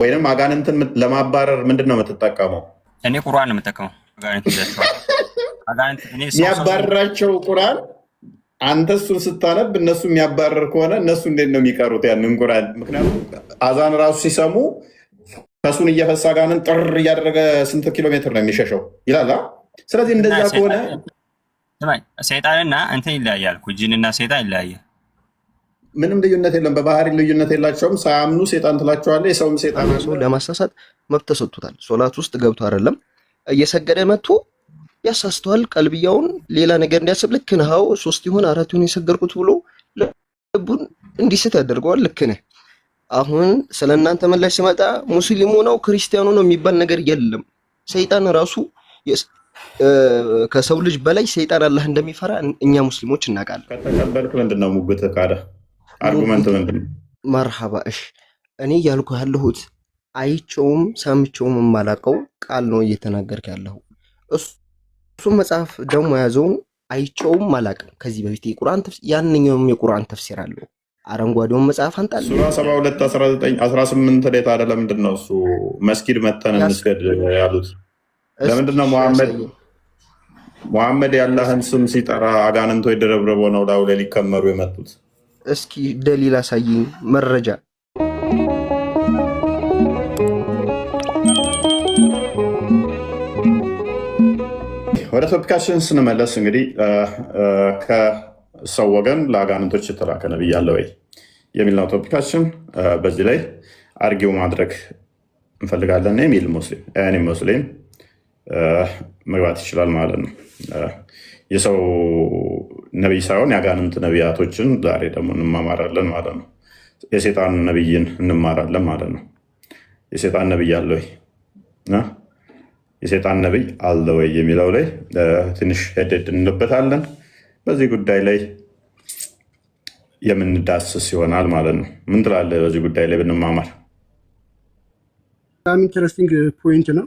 ወይንም አጋንንትን ለማባረር ምንድን ነው የምትጠቀመው? እኔ ቁርአን ነው የምጠቀመው። አጋንንት ይዛቸዋል። አጋንንት እኔ የሚያባርራቸው ቁርአን፣ አንተ እሱን ስታነብ እነሱ የሚያባረር ከሆነ እነሱ እንዴት ነው የሚቀሩት ያንን ቁርአን? ምክንያቱም አዛን ራሱ ሲሰሙ ከሱን እየፈሳ አጋንንት ጥር እያደረገ ስንት ኪሎ ሜትር ነው የሚሸሸው ይላል። ስለዚህ እንደዛ ከሆነ ሰይጣንና እንትን ይለያያል። ጂንና ሰይጣን ይለያያል። ምንም ልዩነት የለም። በባህሪ ልዩነት የላቸውም። ሳያምኑ ሴጣን ትላቸዋለህ። የሰውም ሴጣን ሰው ለማሳሳት መብት ተሰጥቶታል። ሶላት ውስጥ ገብቶ አይደለም እየሰገደ መጥቶ ያሳስተዋል። ቀልብያውን ሌላ ነገር እንዲያስብ ልክ ነህ፣ አዎ 3 ይሁን 4 ይሁን የሰገድኩት ብሎ ልቡን እንዲስት ያደርገዋል። ልክ ነህ። አሁን ስለ እናንተ ምላሽ ስመጣ ሙስሊሙ ነው ክርስቲያኑ ነው የሚባል ነገር የለም። ሰይጣን ራሱ ከሰው ልጅ በላይ ሰይጣን አላህ እንደሚፈራ እኛ ሙስሊሞች እናውቃለን። ከተቀበልክ ምንድነው ሙግት ካለ አርጉመንት ምንድነው? መርሐባ። እሺ እኔ እያልኩ ያለሁት አይቼውም ሰምቼውም የማላውቀው ቃል ነው እየተናገርክ ያለሁ። እሱ መጽሐፍ ደግሞ ያዘውን አይቼውም አላውቅም ከዚህ በፊት የቁርአን ተፍሲር ያንኛውም የቁርአን ተፍሲር አለው። አረንጓዴውን መጽሐፍ አንጣል ሱራ 72 19 18 ላይ ታዲያ ለምንድን ነው እሱ መስጊድ መተን እንስገድ ያሉት? ለምንድን ነው ሙሐመድ የአላህን ስም ሲጠራ አጋንንቶች ደረብረቦ ነው ላዩ ላይ ሊከመሩ የመጡት? እስኪ ደሊል አሳይኝ፣ መረጃ። ወደ ቶፒካችን ስንመለስ እንግዲህ ከሰው ወገን ለአጋንንቶች የተላከ ነብይ አለ ወይ የሚል ነው ቶፒካችን። በዚህ ላይ አርጊው ማድረግ እንፈልጋለን የሚል ሙስሊም መግባት ይችላል ማለት ነው። የሰው ነቢይ ሳይሆን የአጋንንት ነቢያቶችን ዛሬ ደግሞ እንማማራለን ማለት ነው። የሴጣን ነቢይን እንማራለን ማለት ነው። የሴጣን ነቢይ አለ ወይ የሴጣን ነቢይ አለ ወይ የሚለው ላይ ትንሽ ሄደድ እንልበታለን። በዚህ ጉዳይ ላይ የምንዳስስ ይሆናል ማለት ነው። ምን ትላለህ በዚህ ጉዳይ ላይ ብንማማር? በጣም ኢንተረስቲንግ ፖይንት ነው።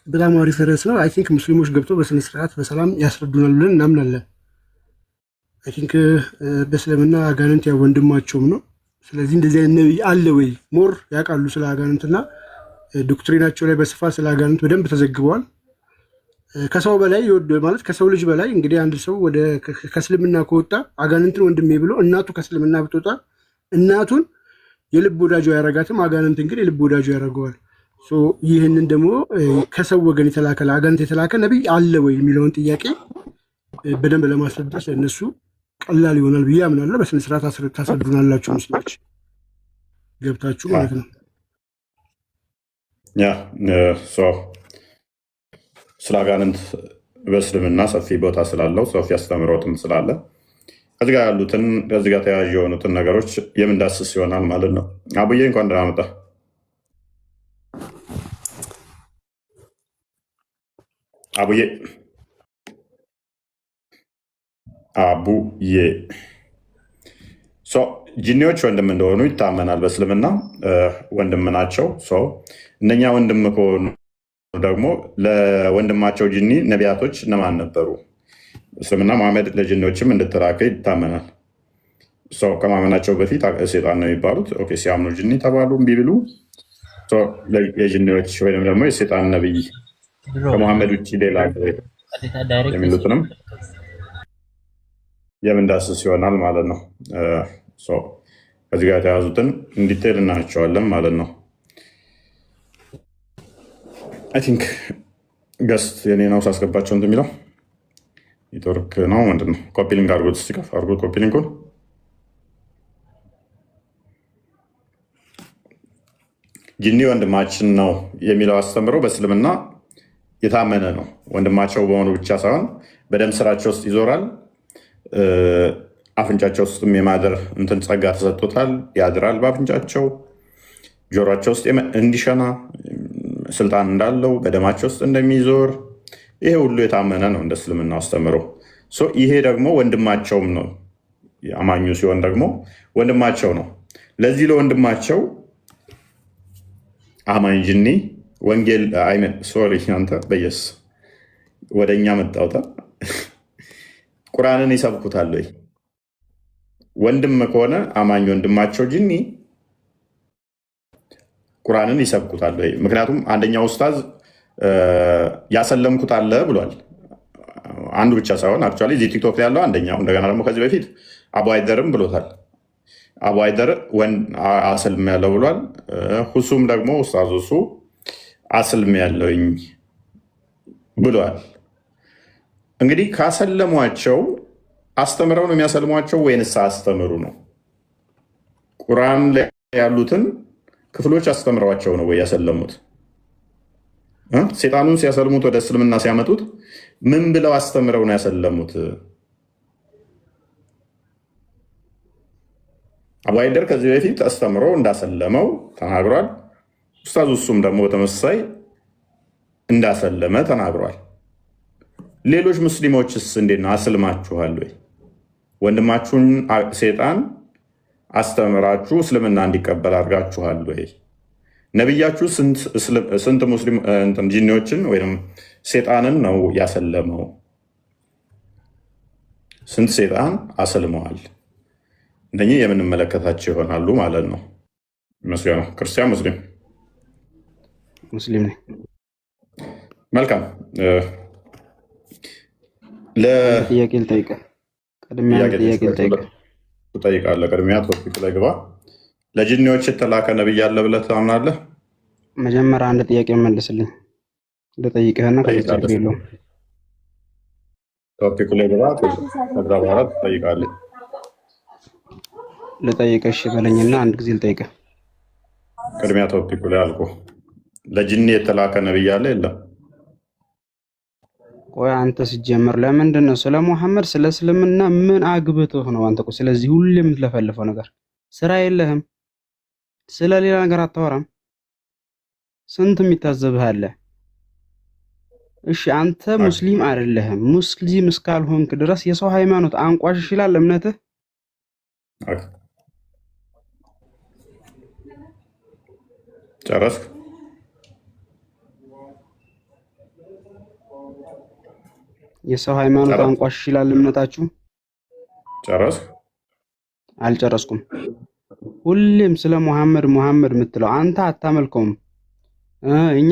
በጣም አሪፍ ርዕስ ነው። አይ ቲንክ ሙስሊሞች ገብተው በስነስርዓት በሰላም ያስረዱናል ብለን እናምናለን። አይ ቲንክ በእስልምና አጋንንት ያው ወንድማቸውም ነው። ስለዚህ እንደዚህ አይነት ነቢይ አለ ወይ ሞር ያውቃሉ ስለ አጋንንትና ዶክትሪናቸው ላይ በስፋት ስለ አጋንንት በደንብ ተዘግበዋል። ከሰው በላይ ማለት ከሰው ልጅ በላይ እንግዲህ አንድ ሰው ወደ ከእስልምና ከወጣ አጋንንትን ወንድሜ ብሎ እናቱ ከእስልምና ብትወጣ እናቱን የልብ ወዳጁ ያረጋትም አጋንንትን ግን የልብ ወዳጁ ያደርገዋል። ይህንን ደግሞ ከሰው ወገን የተላከ ለአጋንንት የተላከ ነቢይ አለ ወይ የሚለውን ጥያቄ በደንብ ለማስረዳት ለእነሱ ቀላል ይሆናል ብዬ አምናለሁ። በስነስርዓት ታስረዱናላችሁ ሙስሊሞች ገብታችሁ ማለት ነው። ስለ አጋንንት በእስልምና ሰፊ ቦታ ስላለው ሰፊ አስተምህሮትም ስላለ ከዚህ ጋር ያሉትን ከዚህ ጋር ተያያዥ የሆኑትን ነገሮች የምንዳስስ ይሆናል ማለት ነው። አቡዬ እንኳን ደህና መጣህ። አቡዬ ጂኒዎች ወንድም እንደሆኑ ይታመናል። በእስልምና ወንድም ናቸው። እነኛ ወንድም ከሆኑ ደግሞ ለወንድማቸው ጂኒ ነቢያቶች እነማን ነበሩ? እስልምና መሐመድ ለጂኒዎችም እንድትላከ ይታመናል። ከማመናቸው በፊት ሴጣን ነው የሚባሉት። ሲያምኑ ጂኒ ተባሉ። እምቢ ቢሉ የጂኒዎች ወይም ደግሞ የሴጣን ነቢይ ከመሐመድ ውጭ ሌላ የሚሉትንም የምንዳስስ ይሆናል ማለት ነው። ከዚህ ጋር የተያዙትን እንዲቴል እናያቸዋለን ማለት ነው። አይ ቲንክ ገስት የኔ ነው ሳስገባቸው እንትን የሚለው ኔትወርክ ነው ምንድን ነው? ኮፒሊንግ አድርጎት ሲከፍ አድርጎት ኮፒሊንጉን ጂኒ ወንድማችን ነው የሚለው አስተምሮ በእስልምና የታመነ ነው። ወንድማቸው በሆኑ ብቻ ሳይሆን በደም ስራቸው ውስጥ ይዞራል። አፍንጫቸው ውስጥም የማደር እንትን ጸጋ ተሰጥቶታል። ያድራል በአፍንጫቸው። ጆሮቸው ውስጥ እንዲሸና ስልጣን እንዳለው፣ በደማቸው ውስጥ እንደሚዞር ይሄ ሁሉ የታመነ ነው እንደ እስልምና አስተምሮ። ይሄ ደግሞ ወንድማቸውም ነው። አማኙ ሲሆን ደግሞ ወንድማቸው ነው። ለዚህ ለወንድማቸው አማኝ ጂኒ ወንጌል አይመን ሶሪ አንተ በየስ ወደ እኛ መጣውታ ቁርአንን ይሰብኩታል ወይ? ወንድም ከሆነ አማኝ ወንድማቸው ጂኒ ቁርአንን ይሰብኩታል ወይ? ምክንያቱም አንደኛው ኡስታዝ ያሰለምኩት አለ ብሏል። አንዱ ብቻ ሳይሆን አክቹዋሊ እዚህ ቲክቶክ ላይ ያለው አንደኛው። እንደገና ደግሞ ከዚህ በፊት አቡ አይደርም ብሎታል። አቡ አይደር አስልም ያለው ብሏል። ሁሱም ደግሞ ኡስታዝ እሱ አስልም ያለውኝ ብሏል። እንግዲህ ካሰለሟቸው አስተምረው ነው የሚያሰልሟቸው ወይንስ አስተምሩ ነው? ቁርአን ላይ ያሉትን ክፍሎች አስተምረዋቸው ነው ወይ ያሰለሙት? ሴጣኑን ሲያሰልሙት ወደ እስልምና ሲያመጡት ምን ብለው አስተምረው ነው ያሰለሙት? አቡ አይደር ከዚህ በፊት አስተምሮ እንዳሰለመው ተናግሯል። ኡስታዝ እሱም ደግሞ በተመሳሳይ እንዳሰለመ ተናግሯል። ሌሎች ሙስሊሞችስ እንዴት ነው? አስልማችኋል ወይ? ወንድማችሁን ሴጣን አስተምራችሁ እስልምና እንዲቀበል አድርጋችኋል ወይ? ነቢያችሁ ስንት ሙስሊም ጂኒዎችን ወይም ሴጣንን ነው ያሰለመው? ስንት ሴጣን አሰልመዋል? እነኚህ የምንመለከታቸው ይሆናሉ ማለት ነው። መስሪያ ነው። ክርስቲያን ሙስሊም ነኝ። መልካም ጥያቄ ልጠይቅህ። ቅድሚያ ጥያቄ ልጠይቅህ ትጠይቃለህ። ቅድሚያ ቶፒክ ላይ ግባ። ለጅኒዎች የተላከ ነብይ አለ ብለህ ታምናለህ? መጀመሪያ አንድ ጥያቄ መልስልኝ ልጠይቅህና ከዛ የለውም። ቶፒክ ላይ ግባ። ከዛ በኋላ ትጠይቃለህ። ልጠይቅህ እሺ በለኝና አንድ ጊዜ ልጠይቅህ። ቅድሚያ ቶፒክ ላይ አልኩህ። ለጅኒ የተላከ ነብይ አለ የለም? ቆይ አንተ ሲጀምር ለምንድን ነው ስለ ሙሐመድ ስለ እስልምና ምን አግብቶህ ነው አንተ? ቆይ ስለዚህ ሁሌ የምትለፈልፈው ነገር ስራ የለህም? ስለ ሌላ ነገር አታወራም? ስንት የሚታዘብህ አለ? እሺ አንተ ሙስሊም አይደለህም። ሙስሊም እስካልሆንክ ድረስ የሰው ሃይማኖት አንቋሽሽ ይላል እምነትህ? ጨረስክ? የሰው ሃይማኖት አንቋሽሽ ይላል እምነታችሁ? ጨረስክ? አልጨረስኩም። ሁሌም ስለ ሙሐመድ የምትለው አንተ አታመልከውም። እኛ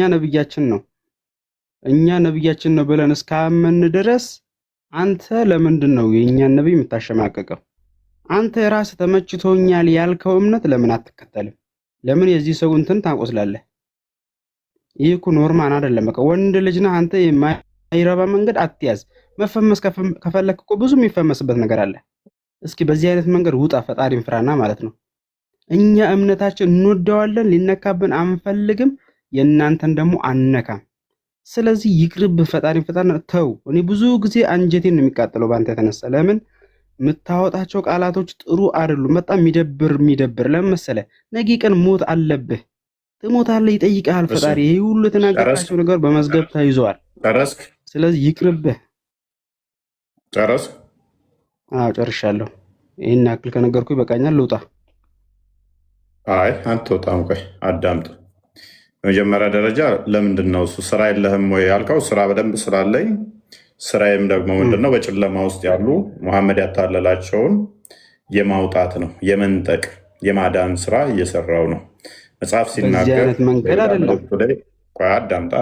ነብያችን ነው ብለን እስካመን ድረስ አንተ ለምንድን ነው የእኛን ነብይ የምታሸማቀቀው? አንተ የራስህ ተመችቶኛል ያልከው እምነት ለምን አትከተልም? ለምን የዚህ ሰው እንትን ታቆስላለህ? ይህ እኮ ኖርማል አይደለም። በቃ ወንድ ልጅ ነህ አንተ። የማይረባ መንገድ አትያዝ። መፈመስ ከፈለክ እኮ ብዙ የሚፈመስበት ነገር አለ። እስኪ በዚህ አይነት መንገድ ውጣ፣ ፈጣሪን ፍራና ማለት ነው። እኛ እምነታችን እንወደዋለን፣ ሊነካብን አንፈልግም። የእናንተን ደግሞ አነካም። ስለዚህ ይቅርብ፣ ፈጣሪን ፍራና ተው። እኔ ብዙ ጊዜ አንጀቴን ነው የሚቃጠለው በአንተ የተነሳ። ለምን የምታወጣቸው ቃላቶች ጥሩ አይደሉም። በጣም የሚደብር ለምን መሰለህ? ነገ ቀን ሞት አለብህ፣ ትሞታለህ፣ ይጠይቅሃል ፈጣሪ። ይሄ ሁሉ የተናገራቸው ነገር በመዝገብ ተይዘዋል። ጨረስክ? ስለዚህ ይቅርብህ። ጨረስክ? አዎ ጨርሻለሁ። ይሄን ያክል ከነገርኩ ይበቃኛል፣ ልውጣ። አይ አትወጣም። ቆይ አዳምጥ። በመጀመሪያ ደረጃ ለምንድን ነው እሱ ስራ የለህም ወይ ያልከው? ስራ በደንብ ስላለኝ፣ ስራዬም ደግሞ ምንድነው በጨለማ ውስጥ ያሉ ሙሐመድ ያታለላቸውን የማውጣት ነው፣ የመንጠቅ የማዳን ስራ እየሰራው ነው። መጽሐፍ ሲናገር መንገድ አይደለም። ቆይ አዳምጣ።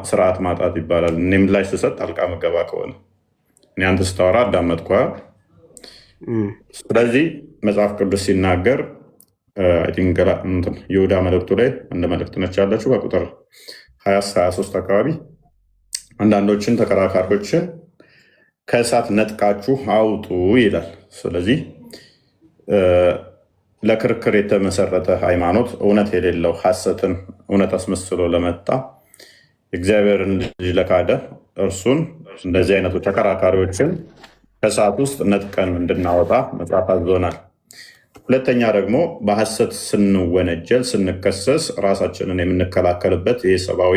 ስርዓት ማጣት ይባላል። እኔም ላይ ስሰጥ ጣልቃ መገባ ከሆነ እኔ አንተ ስታወራ አዳመጥኳ። ስለዚህ መጽሐፍ ቅዱስ ሲናገር ይሁዳ መልእክቱ ላይ እንደ መልእክት ነች ያለችው በቁጥር 23 አካባቢ አንዳንዶችን ተከራካሪዎችን ከእሳት ነጥቃችሁ አውጡ ይላል። ስለዚህ ለክርክር የተመሰረተ ሃይማኖት፣ እውነት የሌለው ሐሰትን እውነት አስመስሎ ለመጣ እግዚአብሔርን ልጅ ለካደ እርሱን እንደዚህ አይነቱ ተከራካሪዎችን ከእሳት ውስጥ ነጥቀን እንድናወጣ መጽሐፍ አዞናል። ሁለተኛ ደግሞ በሐሰት ስንወነጀል ስንከሰስ ራሳችንን የምንከላከልበት የሰብአዊ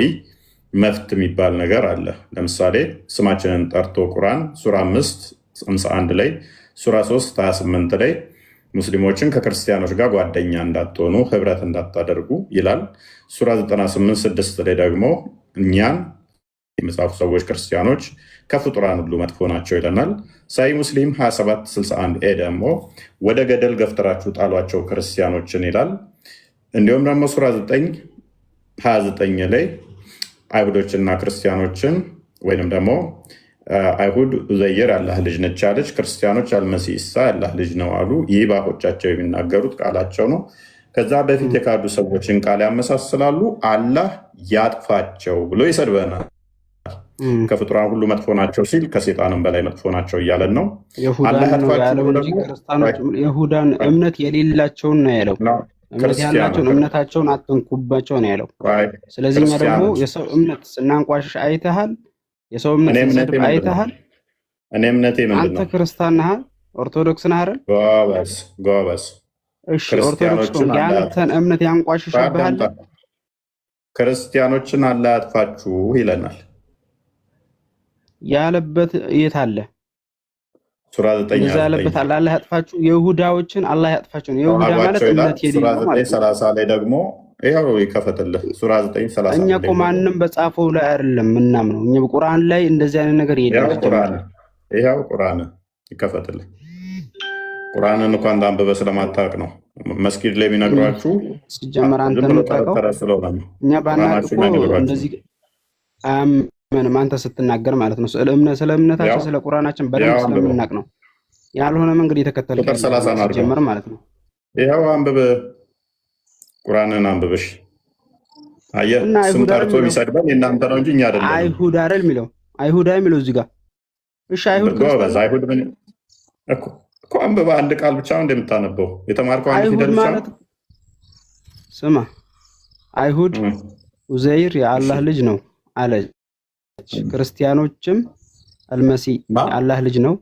መፍት የሚባል ነገር አለ። ለምሳሌ ስማችንን ጠርቶ ቁርአን ሱራ 5:51 ላይ፣ ሱራ 3:28 ላይ ሙስሊሞችን ከክርስቲያኖች ጋር ጓደኛ እንዳትሆኑ ህብረት እንዳታደርጉ ይላል። ሱራ 98:6 ላይ ደግሞ እኛን የመጽሐፉ ሰዎች ክርስቲያኖች ከፍጡራን ሁሉ መጥፎ ናቸው ይለናል። ሳይ ሙስሊም 27:61 ደግሞ ወደ ገደል ገፍትራችሁ ጣሏቸው ክርስቲያኖችን ይላል። እንዲሁም ደግሞ ሱራ 9:29 ላይ አይሁዶችና ክርስቲያኖችን ወይንም ደግሞ አይሁድ ኡዘይር የአላህ ልጅ ነች አለች፣ ክርስቲያኖች አልመሲህ ኢሳ የአላህ ልጅ ነው አሉ። ይህ በአፎቻቸው የሚናገሩት ቃላቸው ነው። ከዛ በፊት የካዱ ሰዎችን ቃል ያመሳስላሉ። አላህ ያጥፋቸው ብሎ ይሰድበናል። ከፍጡራን ሁሉ መጥፎ ናቸው ሲል ከሴጣንም በላይ መጥፎ ናቸው እያለን ነው። አላህ ያጥፋቸው ደግሞ የሁዳን እምነት የሌላቸውን ነው ያለው። እምነት ያላቸውን እምነታቸውን አትንኩባቸው ነው ያለው። ስለዚህ እኛ ደግሞ የሰው እምነት ስናንቋሽሽ አይተሃል። የሰው እምነት ስንሰድብ አይተሃል። እኔ እምነቴ ምንድን ነው? አንተ ክርስቲያን ነህ፣ ኦርቶዶክስ ነህ አይደል? ጎበዝ። እሺ ኦርቶዶክስ የአንተን እምነት ያንቋሽሽብሃል። ክርስቲያኖችን አላህ ያጥፋችሁ ይለናል ያለበት የት አለ? ሱራ 9 ያለበት አላህ ያጥፋችሁ፣ የይሁዳዎችን አላህ ያጥፋችሁ ነው። የይሁዳ ማለት እምነት የሌለው ማለት ነው። ሱራ 9:30 ላይ ደግሞ ይሄው ይከፈትልህ። ሱራ 9:30 እኛ እኮ ማንንም በጻፈው ላይ አይደለም ምናምነው። እኛ በቁርአን ላይ እንደዚህ አይነት ነገር የለም። ይሄው ቁርአን ይከፈትልህ። ቁርአንን እንኳን እንዳንበበ ስለማታውቅ ነው መስጊድ ላይ የሚነግሯችሁ። ሲጀመር አንተ የምታውቀው እኛ ባናውቅ እኮ እንደዚህ ምንም አንተ ስትናገር ማለት ነው። ስለ እምነታችን ስለ ቁርአናችን በደንብ ስለምናውቅ ነው። ያልሆነ መንገድ የተከተልክ ሲጀመር ማለት ነው። ይሄው አንብብ፣ ቁርአንን አንብብሽ። አየህ ስም ጠርቶ የሚሰድበን የእናንተ ነው እንጂ እኛ አይደለም። አይሁድ አይደል የሚለው አይሁዳ የሚለው እዚህ ጋር። እሺ አይሁድ አይሁድ ምን እኮ አንብባ አንድ ቃል ብቻ ነው እንደምታነበው የተማርከው አንድ ፊደል ብቻ ነው። ስማ አይሁድ ኡዘይር የአላህ ልጅ ነው አለ። ክርስቲያኖችም አልመሲህ የአላህ ልጅ ነው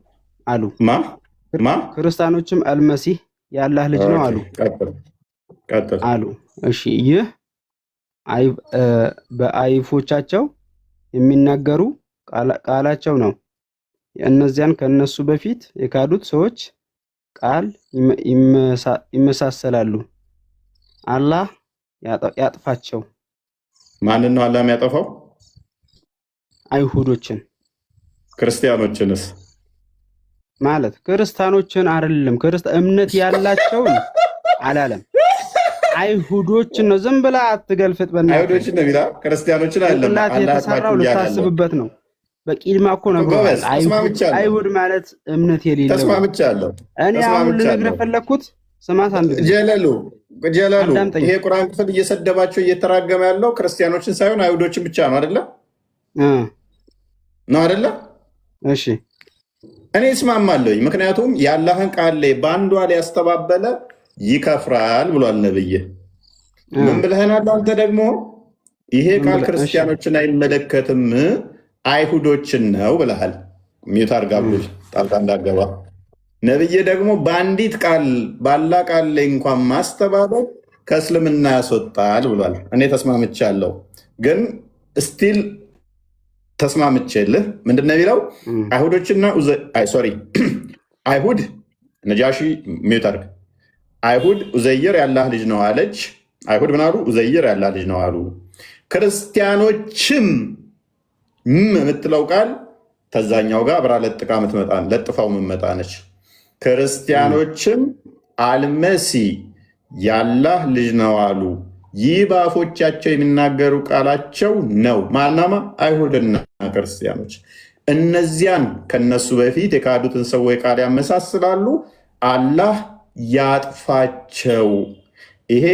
አሉ። ክርስቲያኖችም አልመሲህ የአላህ ልጅ ነው አሉ አሉ። እሺ ይህ በአይፎቻቸው የሚናገሩ ቃላቸው ነው። እነዚያን ከነሱ በፊት የካዱት ሰዎች ቃል ይመሳሰላሉ። አላህ ያጥፋቸው። ማንን ነው አላህ የሚያጠፋው? አይሁዶችን። ክርስቲያኖችንስ? ማለት ክርስቲያኖችን አይደለም፣ እምነት ያላቸውን አላለም። አይሁዶችን ነው። ዝም ብላ አትገልፍጥ። በእናትህ አይሁዶችን ነው የሚለው፣ ክርስቲያኖችን አይደለም። አላህ የተሰራው ልታስብበት ነው። በቂልማ እኮ ነው። አይሁድ ማለት እምነት የሌለው። ተስማምቻለሁ። እኔ አሁን ልነግርህ ፈለግኩት። ስማት አንድ ጊዜ ጀለሉ ይሄ ቁርአን ክፍል እየሰደባቸው እየተራገመ ያለው ክርስቲያኖችን ሳይሆን አይሁዶችን ብቻ ነው አይደለ? ነው አይደለ? እሺ እኔ እስማማለሁኝ። ምክንያቱም የአላህን ቃል ላይ በአንዷ ላይ ያስተባበለ ይከፍራል ብሏል ነብይ። ምን ብለህናል አንተ ደግሞ? ይሄ ቃል ክርስቲያኖችን አይመለከትም አይሁዶችን ነው ብለሃል። ሚዩት አድርጋብህ ጣልቃ እንዳገባ። ነብይ ደግሞ በአንዲት ቃል ባላ ቃል ላይ እንኳን ማስተባበል ከእስልምና ያስወጣል ብሏል። እኔ ተስማምቻለሁ፣ ግን ስቲል ተስማምቼልህ ምንድን ነው የሚለው? አይሁዶችና አይሁድ ነጃሺ ሚዩት አድርግ። አይሁድ ኡዘይር የአላህ ልጅ ነው አለች። አይሁድ ምን አሉ? ኡዘይር የአላህ ልጅ ነው አሉ። ክርስቲያኖችም የምትለው ቃል ተዛኛው ጋር አብራ ለጥፋው የምትመጣ ነች። ክርስቲያኖችም አልመሲ የአላህ ልጅ ነው አሉ። ይህ በአፎቻቸው የሚናገሩ ቃላቸው ነው። ማናማ? አይሁድና ክርስቲያኖች። እነዚያን ከነሱ በፊት የካዱትን ሰዎች ቃል ያመሳስላሉ። አላህ ያጥፋቸው። ይሄ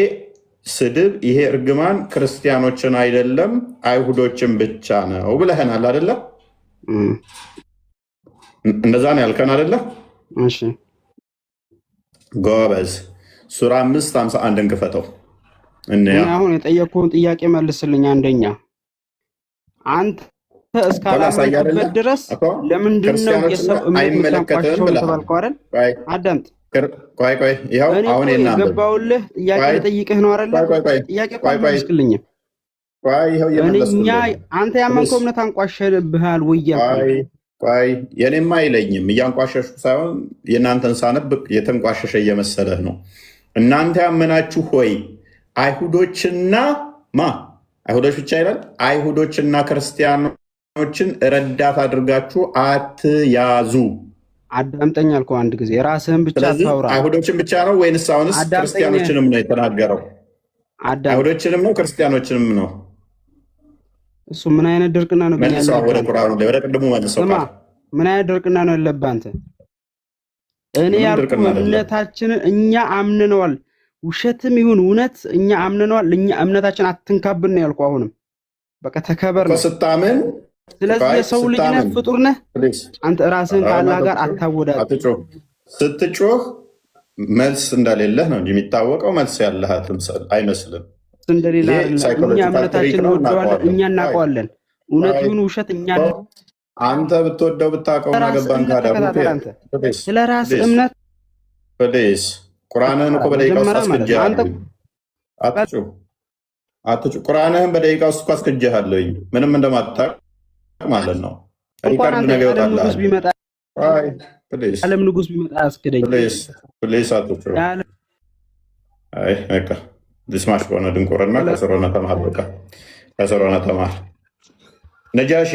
ስድብ፣ ይሄ እርግማን ክርስቲያኖችን አይደለም አይሁዶችን ብቻ ነው ብለህናል አይደለ? እንደዛ ነው ያልከን አይደለ? እሺ ጎበዝ። ሱራ 5:51 እንክፈተው። አሁን የጠየቅኩህን ጥያቄ መልስልኝ። አንደኛ አንተ እስካላመንክበት ድረስ ለምንድን ነው የሰው እምነት የምታንቋሽሸው የተባልከው አይደል? አዳምጥ። ቆይ ይኸው አሁን የገባሁልህ ጥያቄ ልጠይቅህ ነው አይደለ? ጥያቄ እኮ አልመለስክልኝም። አንተ ያመንከው እምነት አንቋሸብሃል ወይ? ቆይ የኔማ አይለኝም። እያንቋሸሹ ሳይሆን የእናንተን ሳነብ የተንቋሸሸ እየመሰለህ ነው። እናንተ ያመናችሁ ሆይ አይሁዶችና አይሁዶች ብቻ ይላል። አይሁዶችና ክርስቲያኖችን ረዳት አድርጋችሁ አትያዙ። አዳምጠኝ አልኩህ አንድ ጊዜ። ራስህን ብቻ ታውራ። አይሁዶችን ብቻ ነው ወይንስ አሁንስ ክርስቲያኖችንም ነው የተናገረው? አዳምጥ። አይሁዶችንም ነው ክርስቲያኖችንም ነው? እሱ ምን አይነት ድርቅና ነው? መልሰው ወደ ቁርአኑ ላይ ወደ ቅድሙ መልሰው። ስማ ምን አይነት ድርቅና ነው ያለብህ አንተ? እኔ ያልኩህ እምነታችንን እኛ አምነነዋል። ውሸትም ይሁን እውነት እኛ አምነነዋል። እኛ እምነታችን አትንካብን ነው ያልኩህ። አሁንም በቃ ተከበር ነው ስታምን። ስለዚህ የሰው ልጅ ነህ፣ ፍጡር ነህ። አንተ ራስህን ከአላህ ጋር አታወዳድር። ስትጮህ መልስ እንደሌለህ ነው እንጂ የሚታወቀው መልስ ያለህ አይመስልም። እንደሌላ እኛ እምነታችን እንወደዋለን፣ እኛ እናውቀዋለን። እውነት ይሁን ውሸት እኛ አንተ ብትወደው ብታውቀው ገባን ካዳ ስለ ራስ እምነት ፕሊዝ ቁርአንህን እኮ በደቂቃ ውስጥ አስገጃለሁ። አትጩ ቁርአንህን በደቂቃ ውስጥ እኮ አስገጃለሁ። ምንም እንደማታውቅ ማለት ነው። ሪካርድ ነገር ይወጣል። ዓለም ንጉስ ቢመጣ አስገደኝ ፕሊዝ አትጩ። አይ በቃ ዲስማሽ ከሆነ ድንቁርና ከስሮነ ተማር። በቃ ከስሮነ ተማር። ነጃሺ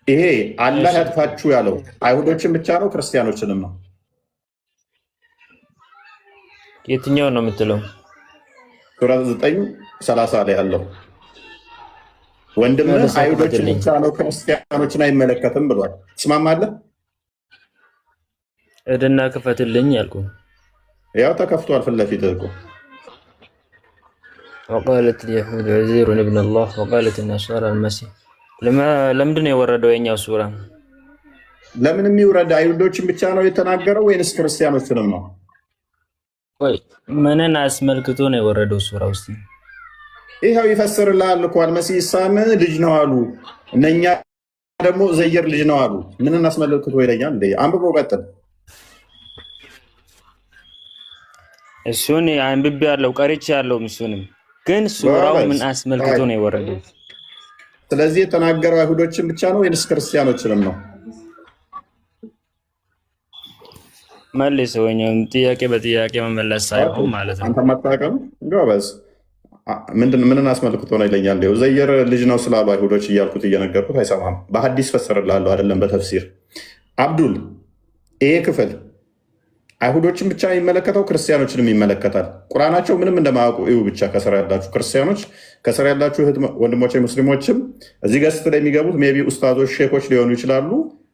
ይሄ አላህ ያጥፋችሁ ያለው አይሁዶችን ብቻ ነው ክርስቲያኖችንም ነው? የትኛው ነው የምትለው? ሱራ 9:30 ላይ ያለው ወንድም አይሁዶችን ብቻ ነው ክርስቲያኖችን አይመለከትም ብሏል። ትስማማለህ? እድና ክፈትልኝ ያልኩ ያው ተከፍቷል ፊት ለፊት እኮ وقالت اليهود عزير ابن الله وقالت النصارى المسيح ለምንድን ነው የወረደው የኛው ሱራ? ለምን የሚወረድ አይሁዶችን ብቻ ነው የተናገረው ወይንስ ክርስቲያኖችንም ነው? ወይ ምንን አስመልክቶ ነው የወረደው ሱራ ውስጥ? ይሄው ይፈስርልሃል እኮ አልመሲህ ኢሳም ልጅ ነው አሉ፣ እነኛ ደግሞ ዘይር ልጅ ነው አሉ። ምንን አስመልክቶ ይለኛል እንዴ? አንብቦ ቀጥል። እሱን አንብቤ ያለው ቀርቼ ያለው እሱንም ግን ሱራው ምን አስመልክቶ ነው የወረደው? ስለዚህ የተናገረው አይሁዶችን ብቻ ነው ወይንስ ክርስቲያኖችንም ነው? መልስ ወኛም ጥያቄ በጥያቄ መመለስ ሳይሆን ማለት ነው። አንተ ማጣቀም ጎበዝ። ምንን አስመልክቶ ነው ይለኛል እንዴ? ዘይር ልጅ ነው ስላሉ አይሁዶች እያልኩት እየነገርኩት አይሰማም። በሐዲስ ፈሰርላለሁ አይደለም በተፍሲር። አብዱል ይሄ ክፍል አይሁዶችን ብቻ የሚመለከተው ክርስቲያኖችንም ይመለከታል። ቁርአናቸው ምንም እንደማያውቁ እዩ ብቻ። ከስራ ያላችሁ ክርስቲያኖች፣ ከስራ ያላችሁ እህት ወንድሞች ሙስሊሞችም እዚህ ገስት ላይ የሚገቡት ሜይ ቢ ኡስታዞች፣ ሼኮች ሊሆኑ ይችላሉ።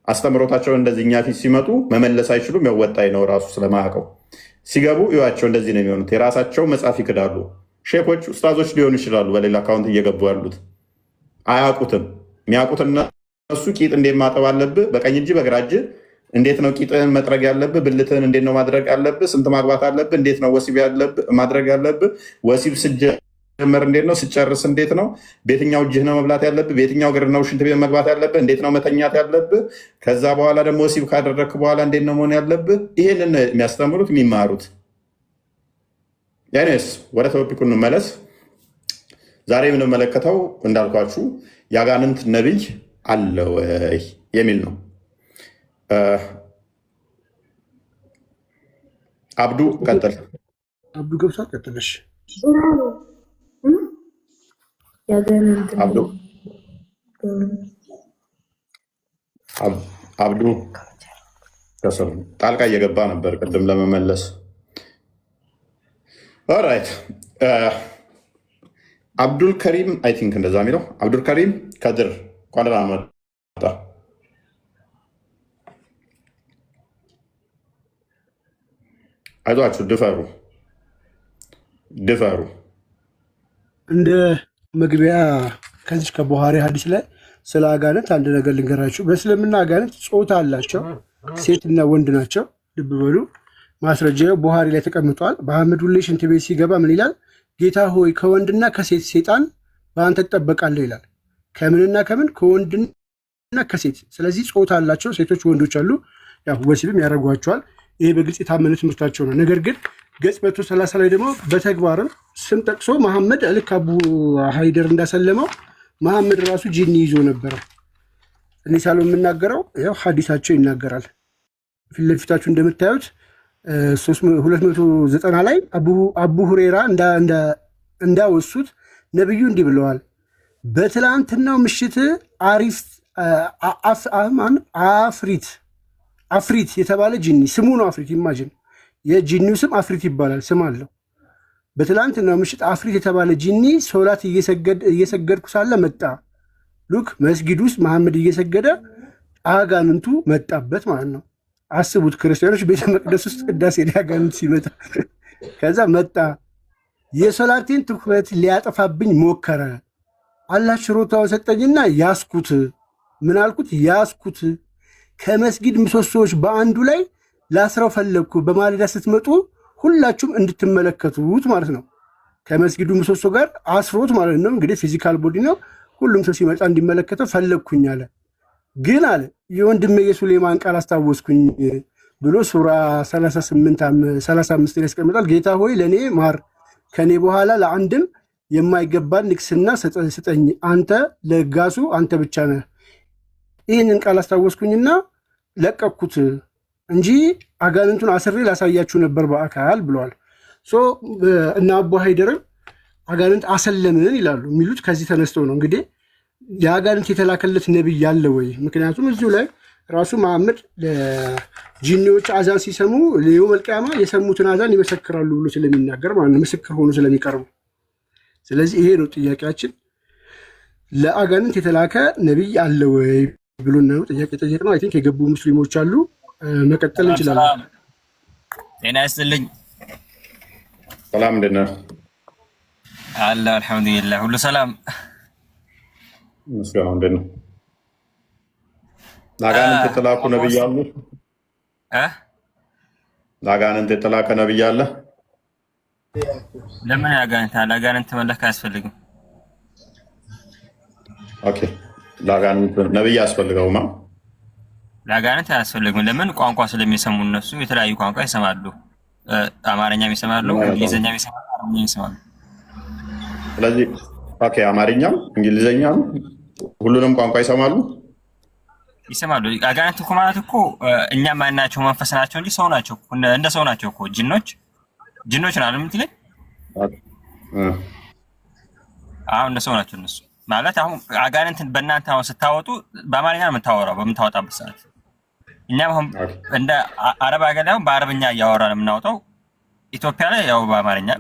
አስተምሮታቸውን እንደዚህ እኛ ፊት ሲመጡ መመለስ አይችሉም። ያወጣኝ ነው ራሱ ስለማያውቀው ሲገቡ እዩዋቸው። እንደዚህ ነው የሚሆኑት። የራሳቸው መጽሐፍ ይክዳሉ። ሼኮች ኡስታዞች ሊሆኑ ይችላሉ። በሌላ አካውንት እየገቡ ያሉት አያውቁትም። የሚያውቁት እነሱ ቂጥ እንዴት ማጠብ አለብህ፣ በቀኝ እጅ በግራ እጅ እንዴት ነው ቂጥህን መጥረግ ያለብህ፣ ብልትህን እንዴት ነው ማድረግ ያለብህ፣ ስንት ማግባት አለብህ፣ እንዴት ነው ወሲብ ማድረግ ያለብህ፣ ወሲብ ጀመር እንዴት ነው ስጨርስ፣ እንዴት ነው በየትኛው እጅህ ነው መብላት ያለብህ፣ በየትኛው እግር ነው ሽንት ቤት መግባት ያለብህ፣ እንዴት ነው መተኛት ያለብህ፣ ከዛ በኋላ ደግሞ ወሲብ ካደረግክ በኋላ እንዴት ነው መሆን ያለብህ። ይሄንን የሚያስተምሩት የሚማሩት። ያኔስ ወደ ቶፒኩ እንመለስ። ዛሬ የምንመለከተው እንዳልኳችሁ የአጋንንት ነቢይ አለ ወይ የሚል ነው። አብዱ ቀጥል። አብዱ ገብቷል። ቀጥልሽ አብዱ ከስር ጣልቃ እየገባ ነበር ቅድም ለመመለስ። ኦራይት አብዱል ከሪም አይ ቲንክ እንደዛ የሚለው አብዱል ከሪም ከድር እንኳን ደህና መጣ። አይዟችሁ ድፈሩ ድፈሩ። እንደ መግቢያ ከዚህ ከቡሃሪ ሀዲስ ላይ ስለ አጋንንት አንድ ነገር ልንገራችሁ። በእስልምና አጋንንት ጾታ አላቸው፣ ሴትና ወንድ ናቸው። ልብ በሉ። ማስረጃው ቡሃሪ ላይ ተቀምጧል። በአህመድ ሁሌ ሽንት ቤት ሲገባ ምን ይላል? ጌታ ሆይ ከወንድና ከሴት ሴጣን በአንተ ትጠበቃለህ ይላል። ከምንና ከምን? ከወንድና ከሴት። ስለዚህ ጾታ አላቸው፣ ሴቶች ወንዶች አሉ። ያው ወሲብም ያደርጓቸዋል። ይሄ በግልጽ የታመነ ትምህርታቸው ነው። ነገር ግን ገጽ 130 ላይ ደግሞ በተግባርም ስም ጠቅሶ መሐመድ ልክ አቡ ሀይደር እንዳሰለመው መሐመድ ራሱ ጂኒ ይዞ ነበረ። እኔ ሳሉ የምናገረው ያው ሀዲሳቸው ይናገራል። ፊት ለፊታችሁ እንደምታዩት 290 ላይ አቡ ሁሬራ እንዳወሱት ነቢዩ እንዲህ ብለዋል። በትላንትናው ምሽት አፍሪት የተባለ ጂኒ ስሙ ነው። አፍሪት ኢማጅን የጂኒው ስም አፍሪት ይባላል። ስም አለው። በትላንትናው ምሽት አፍሪት የተባለ ጂኒ ሶላት እየሰገድኩ ሳለ መጣ። ሉክ መስጊድ ውስጥ መሐመድ እየሰገደ አጋንንቱ መጣበት ማለት ነው። አስቡት ክርስቲያኖች ቤተ መቅደስ ውስጥ ቅዳሴ ላይ አጋንንት ሲመጣ ከዛ መጣ። የሶላቴን ትኩረት ሊያጠፋብኝ ሞከረ። አላህ ችሮታውን ሰጠኝና ያስኩት። ምን አልኩት? ያስኩት። ከመስጊድ ምሰሶዎች በአንዱ ላይ ላስረው ፈለግኩ። በማለዳ ስትመጡ ሁላችሁም እንድትመለከቱት ማለት ነው። ከመስጊዱ ምሰሶ ጋር አስሮት ማለት ነው። እንግዲህ ፊዚካል ቦዲ ነው። ሁሉም ሰው ሲመጣ እንዲመለከተው ፈለግኩኝ አለ። ግን አለ የወንድሜ የሱሌማን ቃል አስታወስኩኝ ብሎ ሱራ 35 ላይ ያስቀምጣል። ጌታ ሆይ ለእኔ ማር፣ ከኔ በኋላ ለአንድም የማይገባን ንግስና ስጠኝ፣ አንተ ለጋሱ አንተ ብቻ ነህ። ይህንን ቃል አስታወስኩኝና ለቀኩት እንጂ አጋንንቱን አስሬ ላሳያችሁ ነበር በአካል ብለዋል። እና አቡ ሀይደርም አጋንንት አሰለምን ይላሉ። የሚሉት ከዚህ ተነስተው ነው። እንግዲህ የአጋንንት የተላከለት ነቢይ ያለ ወይ? ምክንያቱም እዚሁ ላይ ራሱ መሐመድ ለጂኒዎች አዛን ሲሰሙ የውመል ቂያማ የሰሙትን አዛን ይመሰክራሉ ብሎ ስለሚናገር ማለት ነው፣ ምስክር ሆኖ ስለሚቀርቡ። ስለዚህ ይሄ ነው ጥያቄያችን። ለአጋንንት የተላከ ነቢይ አለ ወይ ብሎ ነው ጥያቄ ጠየቅነው። አይ ቲንክ የገቡ ሙስሊሞች አሉ። መቀጠል እንችላለን። ጤና ይስጥልኝ። ሰላም እንዴት ነህ? አለ አልሐምዱሊላህ፣ ሁሉ ሰላም። ምስጋና እንዴት ነው? ለአጋንንት የተላኩ ነብይ አሉ? ለአጋንንት የተላከ ነብይ አለ? ለምን ያጋንንት አለ? አጋንንት መለክ አያስፈልግም። ኦኬ፣ ለአጋንንት ነብይ ያስፈልገውማ? ለአጋንንት አያስፈልግም። ለምን? ቋንቋ ስለሚሰሙ እነሱ የተለያዩ ቋንቋ ይሰማሉ። አማርኛም ይሰማሉ፣ እንግሊዝኛም ይሰማሉ፣ አረብኛም ይሰማሉ። ስለዚህ ኦኬ፣ አማርኛም እንግሊዝኛም ሁሉንም ቋንቋ ይሰማሉ ይሰማሉ። አጋንንት እኮ ማለት እኮ እኛ ማናቸው መንፈስ ናቸው እንጂ ሰው ናቸው። እንደ ሰው ናቸው እኮ ጅኖች ነው አይደል የምትለኝ? አሁን እንደ ሰው ናቸው እነሱ ማለት። አሁን አጋንንትን በእናንተ አሁን ስታወጡ በአማርኛ ነው የምታወራው በምታወጣበት ሰዓት። እኛም አሁን እንደ አረብ ሀገር ላይ በአረብኛ እያወራን የምናወጣው፣ ኢትዮጵያ ላይ ያው በአማርኛ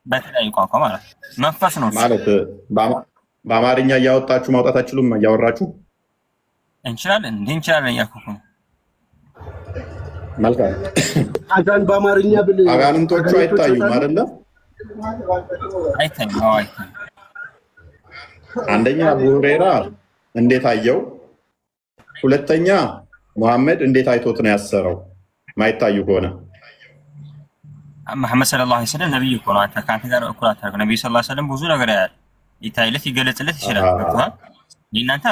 በተለያዩ ቋንቋ ማለት መንፈስ ነው ማለት። በአማርኛ እያወጣችሁ ማውጣት አትችሉም? እያወራችሁ እንችላለን እንዴ? እንችላለን እያልኩህ ነው። መልካም። አዛን በአማርኛ ብል አጋንንቶቹ አይታዩም አይደለ? አይታዩም። አይታዩም። አንደኛ አቡ ሁረይራ እንዴት አየው? ሁለተኛ ሙሐመድ እንዴት አይቶት ነው ያሰረው? ማይታዩ ከሆነ መሐመድ ሰለላሁ ዐለይሂ ወሰለም ነብይ እኮ ነው። አንተ ከአንተ ጋር እኩል አታውቅም። ነብዩ ሰለላሁ ዐለይሂ ወሰለም ብዙ ነገር ያያል፣ ይታይለት፣ ይገለጽለት ይችላል። ገብቶሃል? እናንተ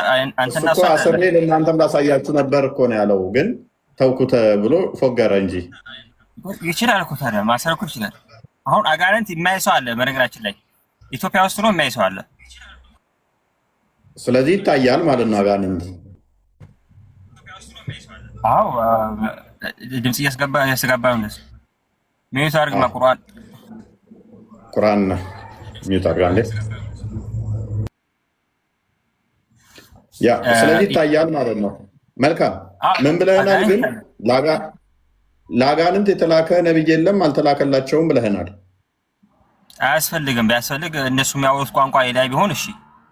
አንተና እሱ አስሬ ለእናንተም ላሳያችሁ ነበር እኮ ነው ያለው። ግን ተውኩት ብሎ ፎገረ እንጂ ይችላል እኮ። ታዲያ ማሰር እኮ ይችላል። አሁን አጋንንት የማያይ ሰው አለ። በነገራችን ላይ ኢትዮጵያ ውስጥ ነው የማያይ ሰው አለ። ስለዚህ ይታያል ማለት ነው አጋንንት። አዎ ድምጽ እያስገባ ነው። እንደዚህ ሚዩት አድርግማ። ቁርአን ሚዩት አድርጋለህ። ያ ስለዚህ ይታያል ማለት ነው። መልካም። ምን ብለህናል? ግን ለአጋንንት የተላከ ነብይ የለም አልተላከላቸውም ብለህናል። አያስፈልግም። ቢያስፈልግ እነሱ የሚያወሩት ቋንቋ ላይ ቢሆን እሺ፣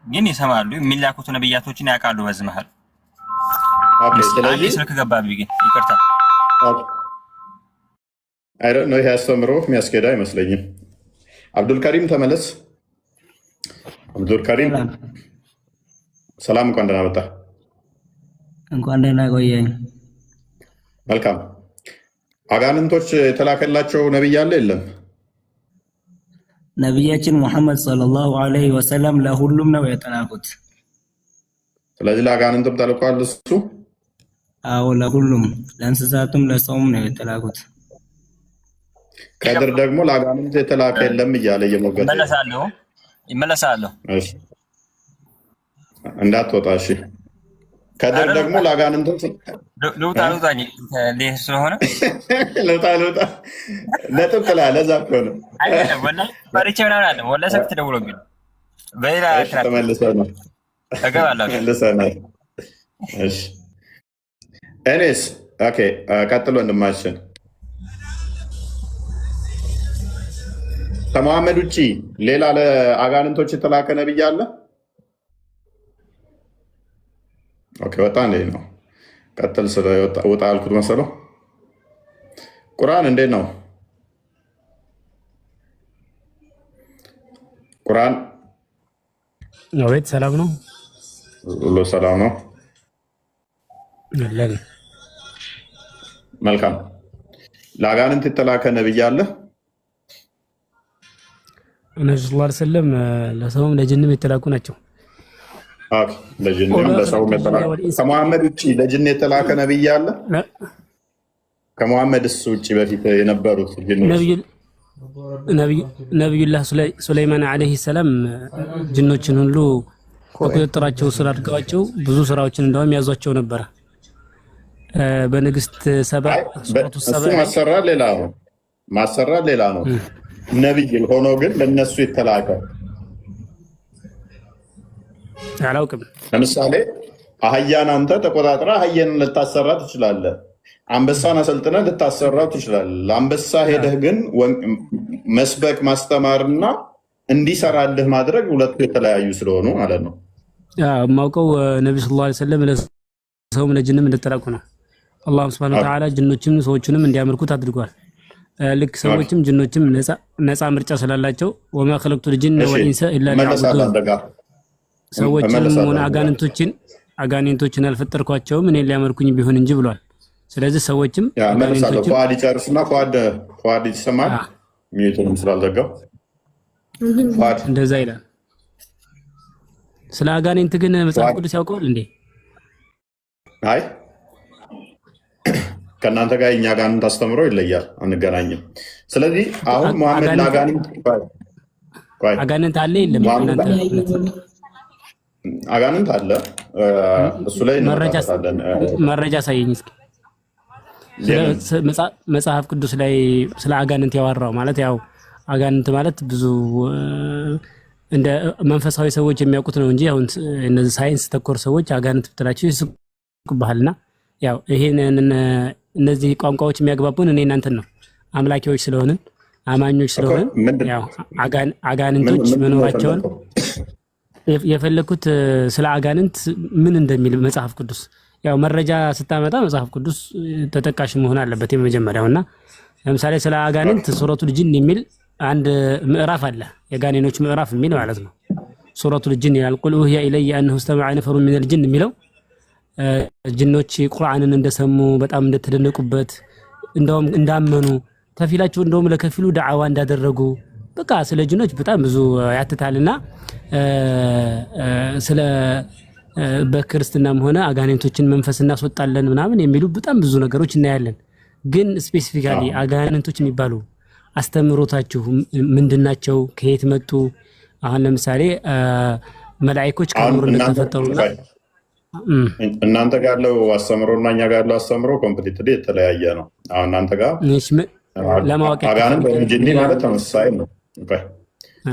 ግን ይሰማሉ። የሚላኩት ነብያቶችን ያውቃሉ። በዚህ መሀል ስለዚህ ስልክ ገባብኝ፣ ግን ይቅርታ። ይሄ አስተምሮ የሚያስኬድ አይመስለኝም። አብዱልከሪም ተመለስ። አብዱልከሪም ሰላም፣ እንኳን ደህና መጣ። እንኳን ደህና ቆየኝ። መልካም። አጋንንቶች የተላከላቸው ነብይ አለ የለም? ነቢያችን ሙሐመድ ሰለላሁ ዐለይሂ ወሰለም ለሁሉም ነው የተላኩት። ስለዚህ ለአጋንንትም ተልኳል እሱ? አዎ ለሁሉም፣ ለእንስሳቱም ለሰውም ነው የተላኩት። ከድር ደግሞ ለአጋንንት የተላከ የለም እያለ እየሞገተ ይመለሳለሁ። እሺ እንዳትወጣ። እሺ ከድር ደግሞ ለአጋንንት ልውጣ ስለሆነ ልውጣ ነጥብ ትላለህ። ለዛ እኮ ነው ፈርቼ ምናምን አለ ወላሂ ስልክ ተደውሎብኝ በሌላ ተመልሰናል። እሺ እኔስ ኦኬ፣ ቀጥሎ ወንድማችን ከመሐመድ ውጭ ሌላ ለአጋንንቶች የተላከ ነብይ አለ? ኦኬ ወጣ እንዴ ነው? ቀጥል። ስለ ወጣ አልኩት መሰለው። ቁርአን እንዴት ነው? ቁርአን አቤት፣ ሰላም ነው? ሁሉ ሰላም ነው? አለን። መልካም። ለአጋንንት የተላከ ነብይ አለ? ነብዩ ሰለላሁ ዐለይሂ ወሰለም ለሰውም ለጅንም የተላኩ ናቸው። ኦኬ፣ ለጅንም ለሰውም የተላከ። ከመሐመድ ውጭ ለጅን የተላከ ነብይ አለ? ከመሐመድስ ውጭ በፊት የነበሩት ጅኖች? ነቢዩላህ ሱለይማን ዓለይሂ ሰላም ጅኖችን ሁሉ በቁጥጥራቸው ስር አድርገዋቸው ብዙ ስራዎችን እንደውም ያዟቸው ነበረ። በንግስት ሰባ እሱ ማሰራት ሌላ ነው። ማሰራት ሌላ ነው። ነብይ ሆኖ ግን ለነሱ የተላከ አላውቅም። ለምሳሌ አህያን አንተ ተቆጣጥራ አህያን ልታሰራ ትችላለህ። አንበሳን አሰልጥነህ ልታሰራው ትችላለህ። ለአንበሳ ሄደህ ግን መስበክ ማስተማርና እንዲሰራልህ ማድረግ ሁለቱ የተለያዩ ስለሆኑ ማለት ነው። የማውቀው ነቢ ሰለላሁ ዐለይሂ ወሰለም ለሰውም ለጅንም እንደተላኩ ነው። አላህ ሱብሓነሁ ወተዓላ ጅኖችንም ሰዎችንም እንዲያመልኩት አድርጓል። ልክ ሰዎችም ጅኖችም ነፃ ምርጫ ስላላቸው ወማ ኸለቅቱል ጂነ ወልኢንሰ ኢላ ሊዕቡዱን፣ ሰዎችንም ሆነ አጋንንቶችን አልፈጠርኳቸውም እኔን ሊያመልኩኝ ቢሆን እንጂ ብሏል። ስለዚህ ሰዎችም ፏድ ይጨርስና ፏድ ይሰማል። ሚዩቱንም ስላልዘጋው ፏድ እንደዛ ይላል። ስለ አጋንንት ግን መጽሐፍ ቅዱስ ያውቀዋል እንዴ? አይ ከእናንተ ጋር እኛ አጋንንት አስተምሮ ይለያል፣ አንገናኝም። ስለዚህ አሁን መሐመድ አጋንንት አለ የለም? አጋንንት አለ። እሱ ላይ መረጃ ሳየኝ እስኪ። መጽሐፍ ቅዱስ ላይ ስለ አጋንንት ያወራው ማለት ያው አጋንንት ማለት ብዙ እንደ መንፈሳዊ ሰዎች የሚያውቁት ነው እንጂ አሁን እነዚህ ሳይንስ ተኮር ሰዎች አጋንንት ብትላቸው ይስቁብሃልና ያው ይሄን እነዚህ ቋንቋዎች የሚያግባቡን እኔ እናንተን ነው። አምላኪዎች ስለሆንን አማኞች ስለሆንን ያው አጋንንቶች መኖራቸውን የፈለኩት ስለ አጋንንት ምን እንደሚል መጽሐፍ ቅዱስ ያው መረጃ ስታመጣ መጽሐፍ ቅዱስ ተጠቃሽ መሆን አለበት የመጀመሪያውና ለምሳሌ ስለ አጋንንት ሱረቱል ጂን የሚል አንድ ምዕራፍ አለ። የጋኔኖች ምዕራፍ የሚል ማለት ነው። ሱረቱል ጂን ይላል። ቁል ኡህየ ኢለየ አነሁ እስተመዐ ነፈሩን ሚነል ጂን የሚለው ጅኖች ቁርአንን እንደሰሙ በጣም እንደተደነቁበት እንደውም እንዳመኑ ከፊላቸው እንደውም ለከፊሉ ዳዕዋ እንዳደረጉ በቃ ስለ ጅኖች በጣም ብዙ ያትታልና ስለ በክርስትናም ሆነ አጋንንቶችን መንፈስ እናስወጣለን ምናምን የሚሉ በጣም ብዙ ነገሮች እናያለን። ግን ስፔሲፊካሊ አጋንንቶች የሚባሉ አስተምሮታችሁ ምንድናቸው? ከየት መጡ? አሁን ለምሳሌ መላእክቶች ከኑር እንደተፈጠሩና እናንተ ጋር ያለው አስተምሮና እኛ ጋር ያለው አስተምሮ ኮምፕሊትሊ የተለያየ ነው። አሁን እናንተ ጋር ለማወቅ አጋንንት ጂኒ ማለት ተመሳሳይ ነው።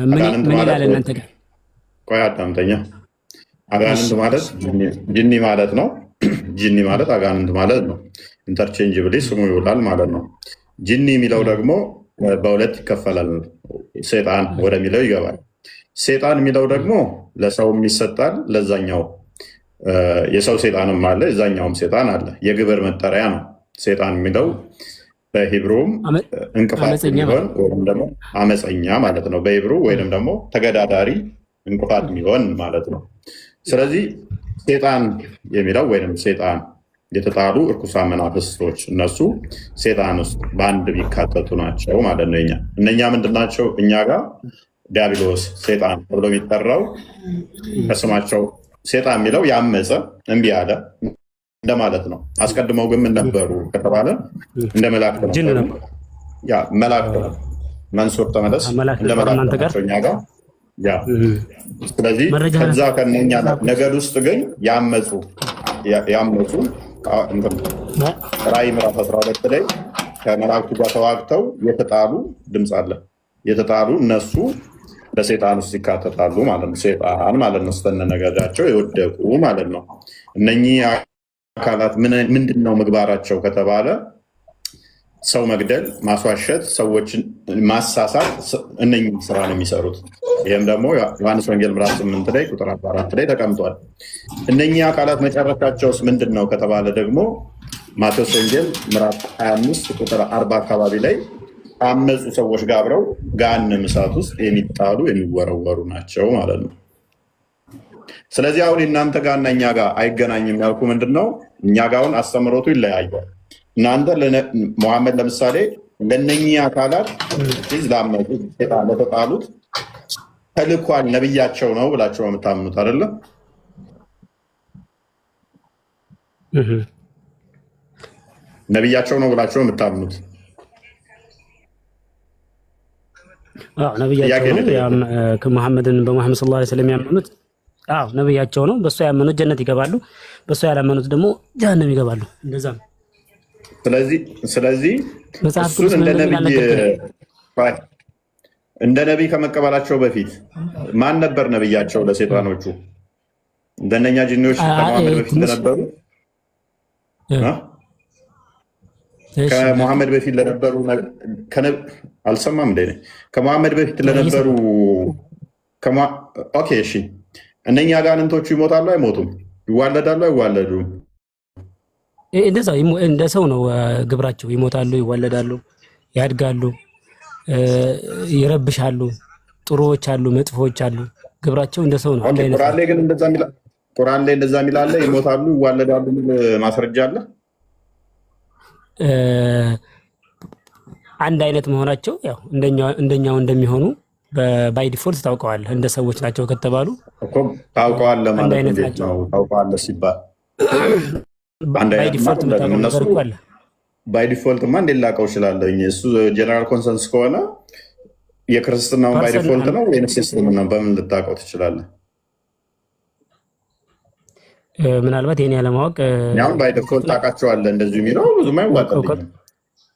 ምን ይላል እናንተ ጋር? ቆይ አዳምጠኛ። አጋንንት ማለት ጂኒ ማለት ነው። ጂኒ ማለት አጋንንት ማለት ነው። ኢንተርቼንጅብሊ ስሙ ይውላል ማለት ነው። ጂኒ የሚለው ደግሞ በሁለት ይከፈላል። ሴጣን ወደሚለው ይገባል። ሴጣን የሚለው ደግሞ ለሰውም ይሰጣል፣ ለዛኛው የሰው ሴጣንም አለ፣ የዛኛውም ሴጣን አለ። የግብር መጠሪያ ነው። ሴጣን የሚለው በሂብሩም እንቅፋት የሚሆን ወይም ደግሞ አመፀኛ ማለት ነው በሂብሩ፣ ወይም ደግሞ ተገዳዳሪ እንቅፋት የሚሆን ማለት ነው። ስለዚህ ሴጣን የሚለው ወይም ሴጣን የተጣሉ እርኩሳን መናፍስቶች እነሱ ሴጣን ውስጥ በአንድ የሚካተቱ ናቸው ማለት ነው። እነኛ ምንድን ናቸው? እኛ ጋር ዲያብሎስ ሴጣን ተብሎ የሚጠራው ከስማቸው ሴጣን የሚለው ያመፀ እምቢ ያለ እንደማለት ነው። አስቀድመው ግን ምን ነበሩ ከተባለ እንደ መላእክት ነው። ያ መላእክት ነው። መንሱር ተመለስ እንደ መላእክት ናቸው እኛ ጋር። ስለዚህ ከዛ ከነኛ ነገድ ውስጥ ግን ያመፁ ራዕይ ምዕራፍ 12 ላይ ከመላእክቱ ጋር ተዋግተው የተጣሉ ድምፅ አለ። የተጣሉ እነሱ በሴጣን ውስጥ ይካተታሉ ማለት ነው። ሴጣን ማለት ነው ስተነ ነገዳቸው የወደቁ ማለት ነው። እነኚህ አካላት ምንድን ነው ምግባራቸው ከተባለ ሰው መግደል፣ ማስዋሸት፣ ሰዎችን ማሳሳት እነኝህ ስራ ነው የሚሰሩት። ይህም ደግሞ ዮሐንስ ወንጌል ምዕራፍ 8 ላይ ቁጥር 44 ላይ ተቀምጧል። እነኚህ አካላት መጨረሻቸውስ ምንድን ነው ከተባለ ደግሞ ማቴዎስ ወንጌል ምዕራፍ 25 ቁጥር 40 አካባቢ ላይ አመፁ ሰዎች ጋር አብረው ገሃነመ እሳት ውስጥ የሚጣሉ የሚወረወሩ ናቸው ማለት ነው። ስለዚህ አሁን እናንተ ጋር እና እኛ ጋር አይገናኝም ያልኩ ምንድን ነው? እኛ ጋር አሁን አስተምሮቱ ይለያያል። እናንተ ሙሐመድ ለምሳሌ ለእነኚህ አካላት ላመፁት ለተጣሉት ተልኳል ነብያቸው ነው ብላቸው የምታምኑት አይደለም? ነብያቸው ነው ብላቸው የምታምኑት ነብያቸው ነው። ከመሐመድን በመሐመድ ሰለላሁ ዐለይሂ ወሰለም ያመኑት ነብያቸው ነው። በሱ ያመኑት ጀነት ይገባሉ፣ በሱ ያላመኑት ደግሞ ጀሃነም ይገባሉ። እንደዛ ነው። ስለዚህ እሱን እንደ ነቢይ ከመቀበላቸው በፊት ማን ነበር ነብያቸው ለሴጣኖቹ? እንደነኛ ጂኒዎች ከመሐመድ በፊት እንደነበሩ ከመሐመድ በፊት ለነበሩ አልሰማም እንደ ከመሐመድ በፊት ለነበሩ ኦኬ እሺ፣ እነኛ አጋንንቶቹ ይሞታሉ አይሞቱም? ይዋለዳሉ አይዋለዱም? እንደዛ እንደ ሰው ነው ግብራቸው። ይሞታሉ፣ ይዋለዳሉ፣ ያድጋሉ፣ ይረብሻሉ። ጥሩዎች አሉ፣ መጥፎዎች አሉ። ግብራቸው እንደ ሰው ነው። ቁርአን ላይ ግን እንደዛ የሚል አለ? ይሞታሉ፣ ይዋለዳሉ ማስረጃ አለ? አንድ አይነት መሆናቸው ያው እንደኛው እንደሚሆኑ ባይ ዲፎልት ታውቀዋለህ። እንደ ሰዎች ናቸው ከተባሉ እኮ ታውቀዋለህ ማለት ነው። ታውቀዋለህ ሲባል ባይ ዲፎልት ታውቀዋለህ አለ። ባይ ዲፎልት ማ እንደላቀው ይችላል። እሱ ጀነራል ኮንሰንስ ከሆነ የክርስትናውን ባይ ዲፎልት ነው ወይስ የእስልምናውን በምን ልታውቀው ትችላለህ? ምናልባት የኔ ያለማወቅ ያው ባይ ዲፎልት ታውቃቸዋለህ እንደዚሁ የሚለው ብዙም አይዋጥልኝም።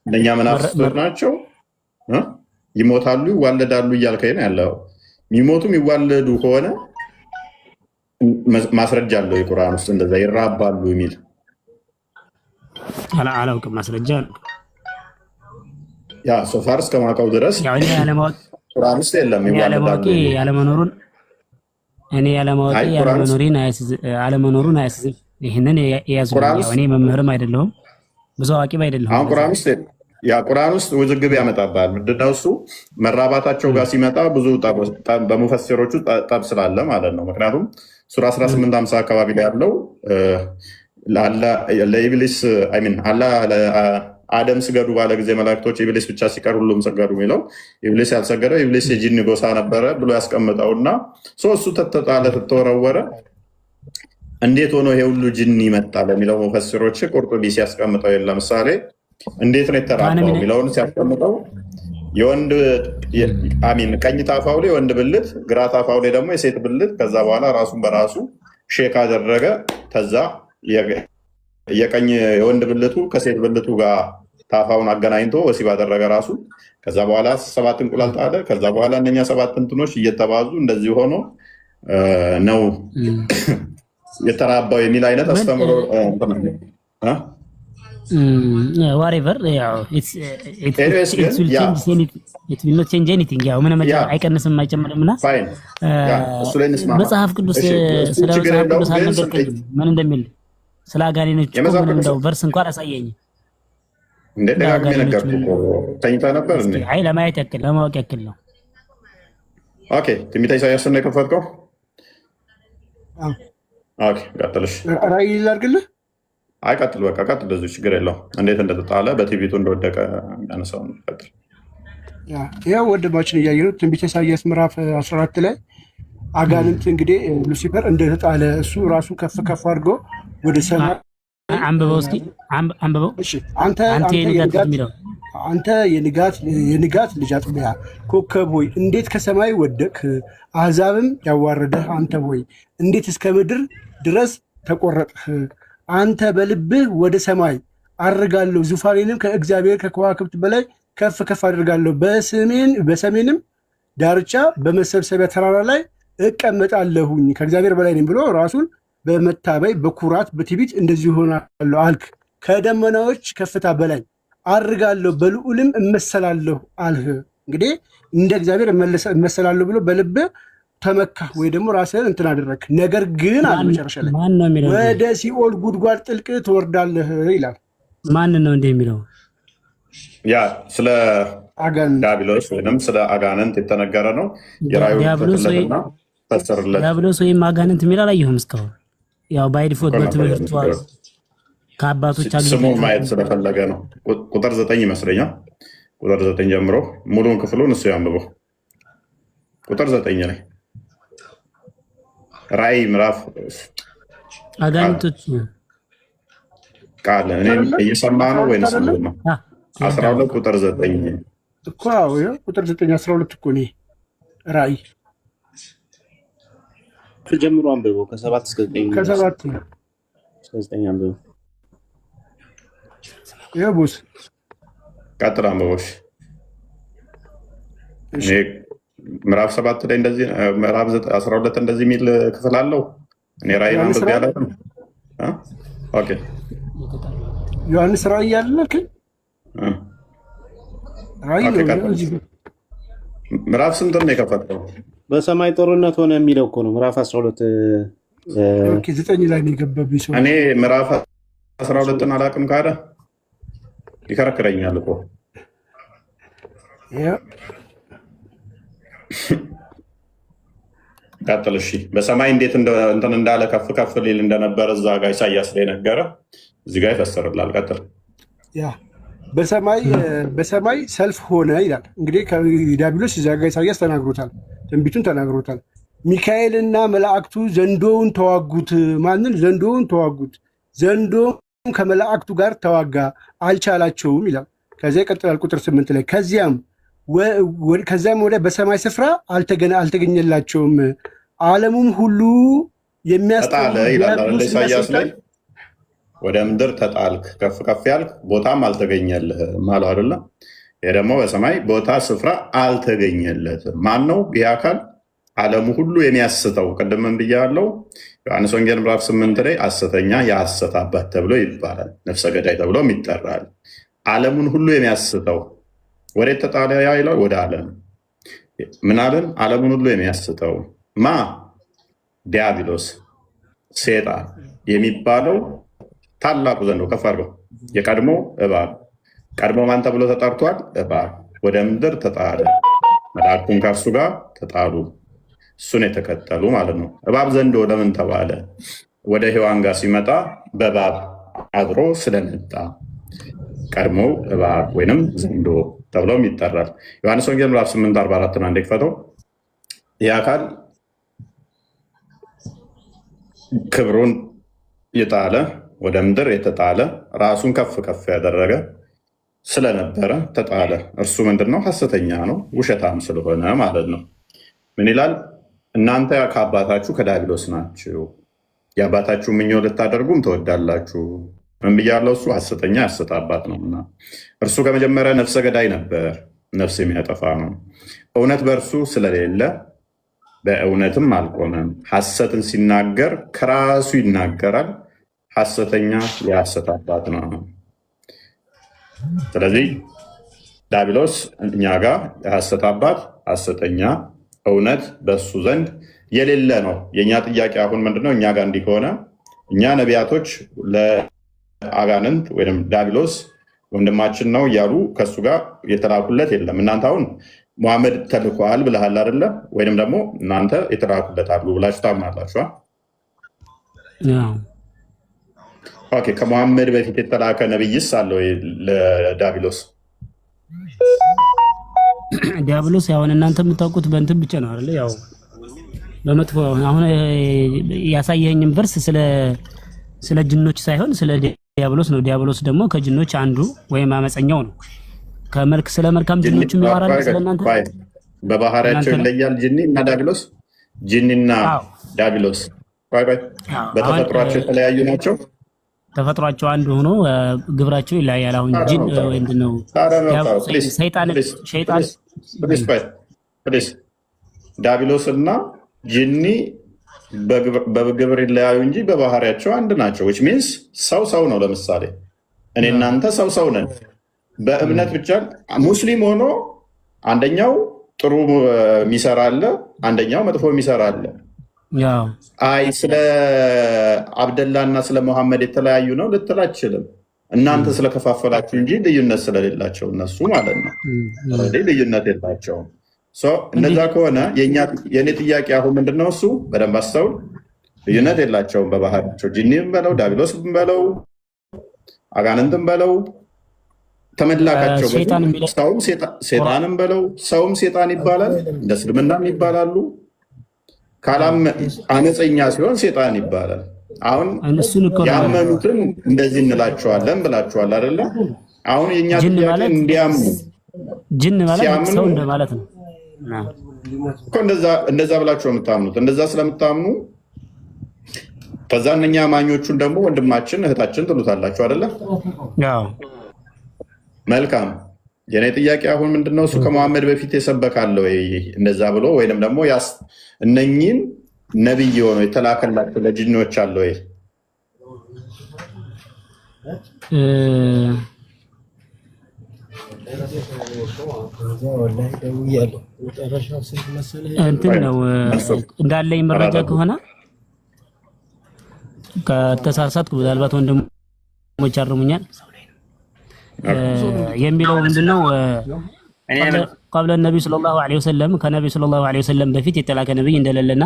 እነኛ መናፍስቶች ናቸው ይሞታሉ ይዋለዳሉ እያልከኝ ነው ያለው። የሚሞቱም ይዋለዱ ከሆነ ማስረጃ አለው የቁርአን ውስጥ እንደዛ ይራባሉ የሚል አላውቅም። ማስረጃ ያ ሶፋር እስከማውቀው ድረስ ያው እኔ ያለማወቅ ቁርአን ውስጥ የለም። እኔ ያለመኖሩን አያስዝም። ይህንን የያዙልኝ እኔ መምህርም አይደለሁም ብዙ አዋቂም አይደለሁም። አሁን ቁርአን ውስጥ ውዝግብ ያመጣባል። ምንድነው እሱ? መራባታቸው ጋር ሲመጣ ብዙ በሙፈሲሮቹ ጠብ ስላለ ማለት ነው። ምክንያቱም ሱራ 1850 አካባቢ ላይ ያለው ለኢብሊስ አደም ስገዱ ባለ ጊዜ መላእክቶች ኢብሊስ ብቻ ሲቀር ሁሉም ሰገዱ የሚለው ኢብሊስ ያልሰገደው ኢብሊስ የጂን ጎሳ ነበረ ብሎ ያስቀምጠውና እሱ ተተጣለ ተተወረወረ። እንዴት ሆኖ ይሄ ሁሉ ጂን ይመጣል የሚለው ሙፈሲሮች ቁርጡቢ ሲያስቀምጠው ለምሳሌ እንዴት ነው የተራባው የሚለውን ሲያስቀምጠው የወንድ ቀኝ ታፋው ላይ ወንድ ብልት፣ ግራ ታፋው ላይ ደግሞ የሴት ብልት፣ ከዛ በኋላ ራሱን በራሱ ሼክ አደረገ። ከዛ የቀኝ የወንድ ብልቱ ከሴት ብልቱ ጋር ታፋውን አገናኝቶ ወሲብ አደረገ ራሱ። ከዛ በኋላ 7 እንቁላል ጣለ። ከዛ በኋላ እነኛ 7 እንትኖች እየተባዙ እንደዚህ ሆኖ ነው የተራባው የሚል አይነት አስተምሮ ዋሬቨር አይቀንስም አይጨምርም። እና መጽሐፍ ቅዱስ ስለ መጽሐፍ ቅዱስ አልነገርከኝም ምን እንደሚል ስለ አጋኔኖች ምን እንደው ቨርስ እንኳን አሳየኝ። አይ ለማየት ያክል ለማወቅ ያክል ነው። ኦኬ ትንቢተ ኢሳይያስን ነው የከፈትከው? ኦኬ ቀጥልሽ። ራእይ ላድርግልህ? አይ ቀጥል፣ በቃ ቀጥል። ብዙ ችግር የለውም። እንዴት እንደተጣለ በቲቪቱ እንደወደቀ ያነሳው ነው። ቀጥል። ያው ወንድማችን እያየነው ትንቢተ ኢሳይያስ ምዕራፍ 14 ላይ አጋንንት እንግዲህ ሉሲፈር እንደተጣለ እሱ ራሱ ከፍ ከፍ አድርጎ ወደ ሰማይ አንብበው እስኪ አንብበው። እሺ አንተ የንጋት ልጅ አጥቢያ ኮከብ ሆይ እንዴት ከሰማይ ወደቅ? አሕዛብም ያዋረደህ አንተ ሆይ እንዴት እስከ ምድር ድረስ ተቆረጥህ? አንተ በልብህ ወደ ሰማይ አርጋለሁ፣ ዙፋኔንም ከእግዚአብሔር ከከዋክብት በላይ ከፍ ከፍ አድርጋለሁ፣ በሰሜንም ዳርቻ በመሰብሰቢያ ተራራ ላይ እቀመጣለሁኝ፣ ከእግዚአብሔር በላይ ነኝ ብሎ ራሱን በመታበይ በኩራት በትዕቢት እንደዚህ ይሆናለሁ አልክ። ከደመናዎች ከፍታ በላይ አርጋለሁ በልዑልም እመሰላለሁ አልህ። እንግዲህ እንደ እግዚአብሔር እመሰላለሁ ብሎ በልብ ተመካ ወይ ደግሞ ራስህን እንትን አደረግ። ነገር ግን አለ መጨረሻ ላይ ወደ ሲኦል ጉድጓድ ጥልቅ ትወርዳለህ ይላል። ማንን ነው እንዲህ የሚለው? ያ ስለ ዲያብሎስ ወይም ስለ አጋንንት የተነገረ ነው። የራእዩ ተፈለገና ፈሰርለት። ዲያብሎስ ወይም አጋንንት የሚል አላየሁም እስካሁን። ያው ባይ ዲፎልት በትምህርቱ ከአባቶች ስሙን ማየት ስለፈለገ ነው። ቁጥር 9 ይመስለኛል። ቁጥር 9 ጀምሮ ሙሉውን ክፍሉን እሱ ያንብበው። ቁጥር 9 ላይ ራእይ ምዕራፍ አጋንንቶች ቃል እኔ እየሰማ ነው ወይንስ ምንድን ነው? 12 ቁጥር 9 እኮ ቁጥር 9 12 እኮ ነው ራእይ ጀምሮ አንብበው ከ7 እስከ 9 ከ7 እስከ 9 አንብበው። ያቡስ ቀጥታ አንብበው። እሺ ምዕራፍ 7 ላይ እንደዚህ ምዕራፍ 12 እንደዚህ የሚል ክፍል አለው። እኔ ራእይ ማንበብ ያለ ኦኬ ዮሐንስ ራእይ ያለክ ራእይ ምዕራፍ ስንት ነው የከፈተው? በሰማይ ጦርነት ሆነ የሚለው እኮ ነው። ምዕራፍ 12 ኦኬ 9 ላይ ነው የገባብኝ ሰው። እኔ ምዕራፍ 12ን አላውቅም ካለ ይከረክረኛል እኮ ቀጥል። እሺ በሰማይ እንዴት እንትን እንዳለ ከፍ ከፍ ሊል እንደነበረ እዛ ጋር ኢሳያስ ላይ ነገረ፣ እዚህ ጋር ይፈሰርላል። ቀጥል። ያ በሰማይ ሰልፍ ሆነ ይላል። እንግዲህ ከዲያብሎስ እዛ ጋር ኢሳያስ ተናግሮታል፣ ትንቢቱን ተናግሮታል። ሚካኤልና መላእክቱ ዘንዶውን ተዋጉት። ማንን? ዘንዶውን ተዋጉት። ዘንዶም ከመላእክቱ ጋር ተዋጋ፣ አልቻላቸውም ይላል። ከዚያ ይቀጥላል ቁጥር 8 ላይ ከዚያም ወደ በሰማይ ስፍራ አልተገኘላቸውም፣ ዓለሙም ሁሉ የሚያስጠላ ይላል ኢሳያስ ላይ። ወደ ምድር ተጣልክ፣ ከፍ ከፍ ያልክ፣ ቦታም አልተገኘልህም ማለው አይደለ? ይሄ ደግሞ በሰማይ ቦታ ስፍራ አልተገኘለትም። ማን ነው ይህ አካል? ዓለሙ ሁሉ የሚያስተው። ቅድምም ብያለሁ ዮሐንስ ወንጌል ምዕራፍ 8 ላይ ሐሰተኛ የሐሰት አባት ተብሎ ይባላል፣ ነፍሰ ገዳይ ተብሎም ይጠራል። ዓለሙን ሁሉ የሚያስተው ወደ ተጣለ ያ ይላል። ወደ ዓለም ምን አለን? ዓለሙን ሁሉ የሚያስተው ማ? ዲያብሎስ ሴጣን የሚባለው ታላቁ ዘንዶ። ከፍ አድርገው። የቀድሞ እባብ። ቀድሞ ማን ተብሎ ተጠርቷል? እባብ። ወደ ምድር ተጣለ፣ መላእክቱን ከእርሱ ጋር ተጣሉ፣ እሱን የተከተሉ ማለት ነው። እባብ ዘንዶ ለምን ተባለ? ወደ ሔዋን ጋር ሲመጣ በእባብ አድሮ ስለመጣ ቀድሞ እባብ ወይንም ዘንዶ ተብሎም ይጠራል። ዮሐንስ ወንጌል ምዕራፍ 8:44 አንዴ ክፈተው። ይህ አካል ክብሩን የጣለ ወደ ምድር የተጣለ ራሱን ከፍ ከፍ ያደረገ ስለነበረ ተጣለ። እርሱ ምንድነው? ሐሰተኛ ነው፣ ውሸታም ስለሆነ ማለት ነው። ምን ይላል? እናንተ ከአባታችሁ ከዲያብሎስ ናችሁ፣ የአባታችሁ ምኞት ልታደርጉም ትወዳላችሁ። ምን ብያለሁ? እሱ ሐሰተኛ የሐሰት አባት ነውና፣ እርሱ ከመጀመሪያ ነፍሰ ገዳይ ነበር፣ ነፍስ የሚያጠፋ ነው። እውነት በእርሱ ስለሌለ በእውነትም አልቆመም። ሐሰትን ሲናገር ከራሱ ይናገራል፣ ሐሰተኛ የሐሰት አባት ነው። ስለዚህ ዲያብሎስ እኛ ጋር የሐሰት አባት፣ ሐሰተኛ፣ እውነት በእሱ ዘንድ የሌለ ነው። የእኛ ጥያቄ አሁን ምንድነው? እኛ ጋር እንዲህ ከሆነ እኛ ነቢያቶች ለአጋንንት ወይም ዲያብሎስ ወንድማችን ነው እያሉ ከእሱ ጋር የተላኩለት የለም። እናንተ አሁን ሙሐመድ ተልኳል ብለሃል አይደለ? ወይም ደግሞ እናንተ የተላኩለት አሉ ብላችሁ ታምናላችሁ። ኦኬ፣ ከሙሐመድ በፊት የተላከ ነብይስ አለ ወይ ለዲያብሎስ? ዲያብሎስ ያውን እናንተ የምታውቁት በእንትን ብቻ ነው አይደለ? ያው በመጥፎ አሁን ያሳየኸኝም ቨርስ ስለ ጅኖች ሳይሆን ስለ ዲያብሎስ ነው። ዲያብሎስ ደግሞ ከጅኖች አንዱ ወይም አመፀኛው ነው። ከመልክ ስለ መልካም ጅኖች የሚያወራ ስለናንተ በባህሪያቸው ይለያል። ጅኒ እና ዲያብሎስ፣ ጅኒና ዲያብሎስ በተፈጥሯቸው የተለያዩ ናቸው። ተፈጥሯቸው አንዱ ሆኖ ግብራቸው ይለያያል። አሁን ጅን ምንድነው? ሰይጣን ዲያብሎስ እና ጅኒ በግብር ይለያዩ እንጂ በባህሪያቸው አንድ ናቸው። ዊች ሚንስ ሰው ነው። ለምሳሌ እኔ እናንተ ሰው ነን። በእምነት ብቻ ሙስሊም ሆኖ አንደኛው ጥሩ የሚሰራ አለ፣ አንደኛው መጥፎ የሚሰራ አለ። አይ ስለ አብደላ እና ስለ መሐመድ የተለያዩ ነው ልትል አትችልም። እናንተ ስለከፋፈላችሁ እንጂ ልዩነት ስለሌላቸው እነሱ ማለት ነው ልዩነት የላቸውም። እነዛ ከሆነ የእኔ ጥያቄ አሁን ምንድነው? እሱ በደንብ አስተውል። ልዩነት የላቸውም በባህሪያቸው። ጂኒም በለው ዳቢሎስም በለው አጋንንትም በለው ተመላካቸው ሰውም ሴጣንም በለው ሰውም ሴጣን ይባላል። እንደ እስልምናም ይባላሉ። አመፀኛ ሲሆን ሴጣን ይባላል። አሁን ያመኑትን እንደዚህ እንላቸዋለን ብላችኋል አይደለ? አሁን የእኛ ጥያቄ እንዲያምኑ ጅን ማለት ሰው እንደማለት ነው እኮ እንደዛ ብላችሁ የምታምኑት እንደዛ ስለምታምኑ ከዛ እነኛ አማኞቹን ደግሞ ወንድማችን እህታችን ትሉታላችሁ አይደለ? መልካም። የኔ ጥያቄ አሁን ምንድነው? እሱ ከመሐመድ በፊት የሰበካለ ወይ እንደዛ ብሎ ወይንም ደግሞ እነኚህን ነብይ ሆኖ የተላከላቸው ለጅኖች አለ ወይ? እንትን ነው እንዳለኝ መረጃ ከሆነ ከተሳሳትኩ ምናልባት ወንድሞች ያርሙኛል። የሚለው ምንድነው? قبل النبي صلى الله عليه وسلم ከነብዩ ሰለላሁ ዐለይሂ ወሰለም በፊት የተላከ ነብይ እንደሌለና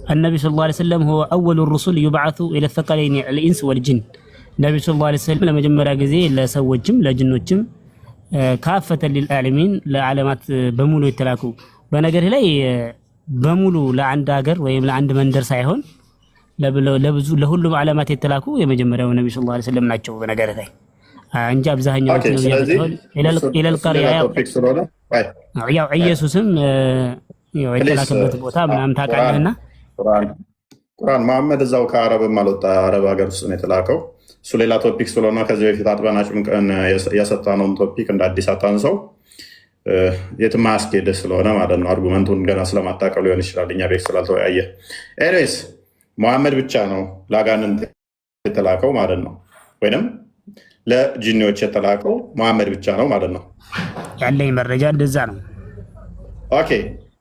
النبي صلى الله عليه وسلم هو اول الرسل يبعث الى الثقلين الانس والجن ነብዩ ሰለላሁ ዐለይሂ ወሰለም ለመጀመሪያ ጊዜ ለሰዎችም ለጅኖችም ካፈተ للعالمين ለዓለማት በሙሉ የተላኩ በነገር ላይ በሙሉ ለአንድ ሀገር ወይም ለአንድ መንደር ሳይሆን ለብዙ ለሁሉም ዓለማት የተላኩ የመጀመሪያው ነብዩ ሰለላሁ ዐለይሂ ወሰለም ናቸው በነገር ላይ እንጂ አብዛኛው ኢለል ቀሪያ ያው ኢየሱስም የተላከበት ቦታ ምናምን ታውቃለህና ቁርአን መሐመድ እዛው ከአረብም አልወጣ አረብ ሀገር ውስጥ ነው የተላከው። እሱ ሌላ ቶፒክ ስለሆነ ከዚህ በፊት አጥበናጭም ቀን ያሰጣነውን ቶፒክ እንደ አዲስ አታንሰው የትም አያስኬድ ስለሆነ ማለት ነው። አርጉመንቱን ገና ስለማታውቀው ሊሆን ይችላል እኛ ቤት ስላልተወያየ። ኤኒዌይስ መሐመድ ብቻ ነው ለአጋንንት የተላከው ማለት ነው፣ ወይንም ለጂኒዎች የተላከው መሐመድ ብቻ ነው ማለት ነው። ያለኝ መረጃ እንደዛ ነው። ኦኬ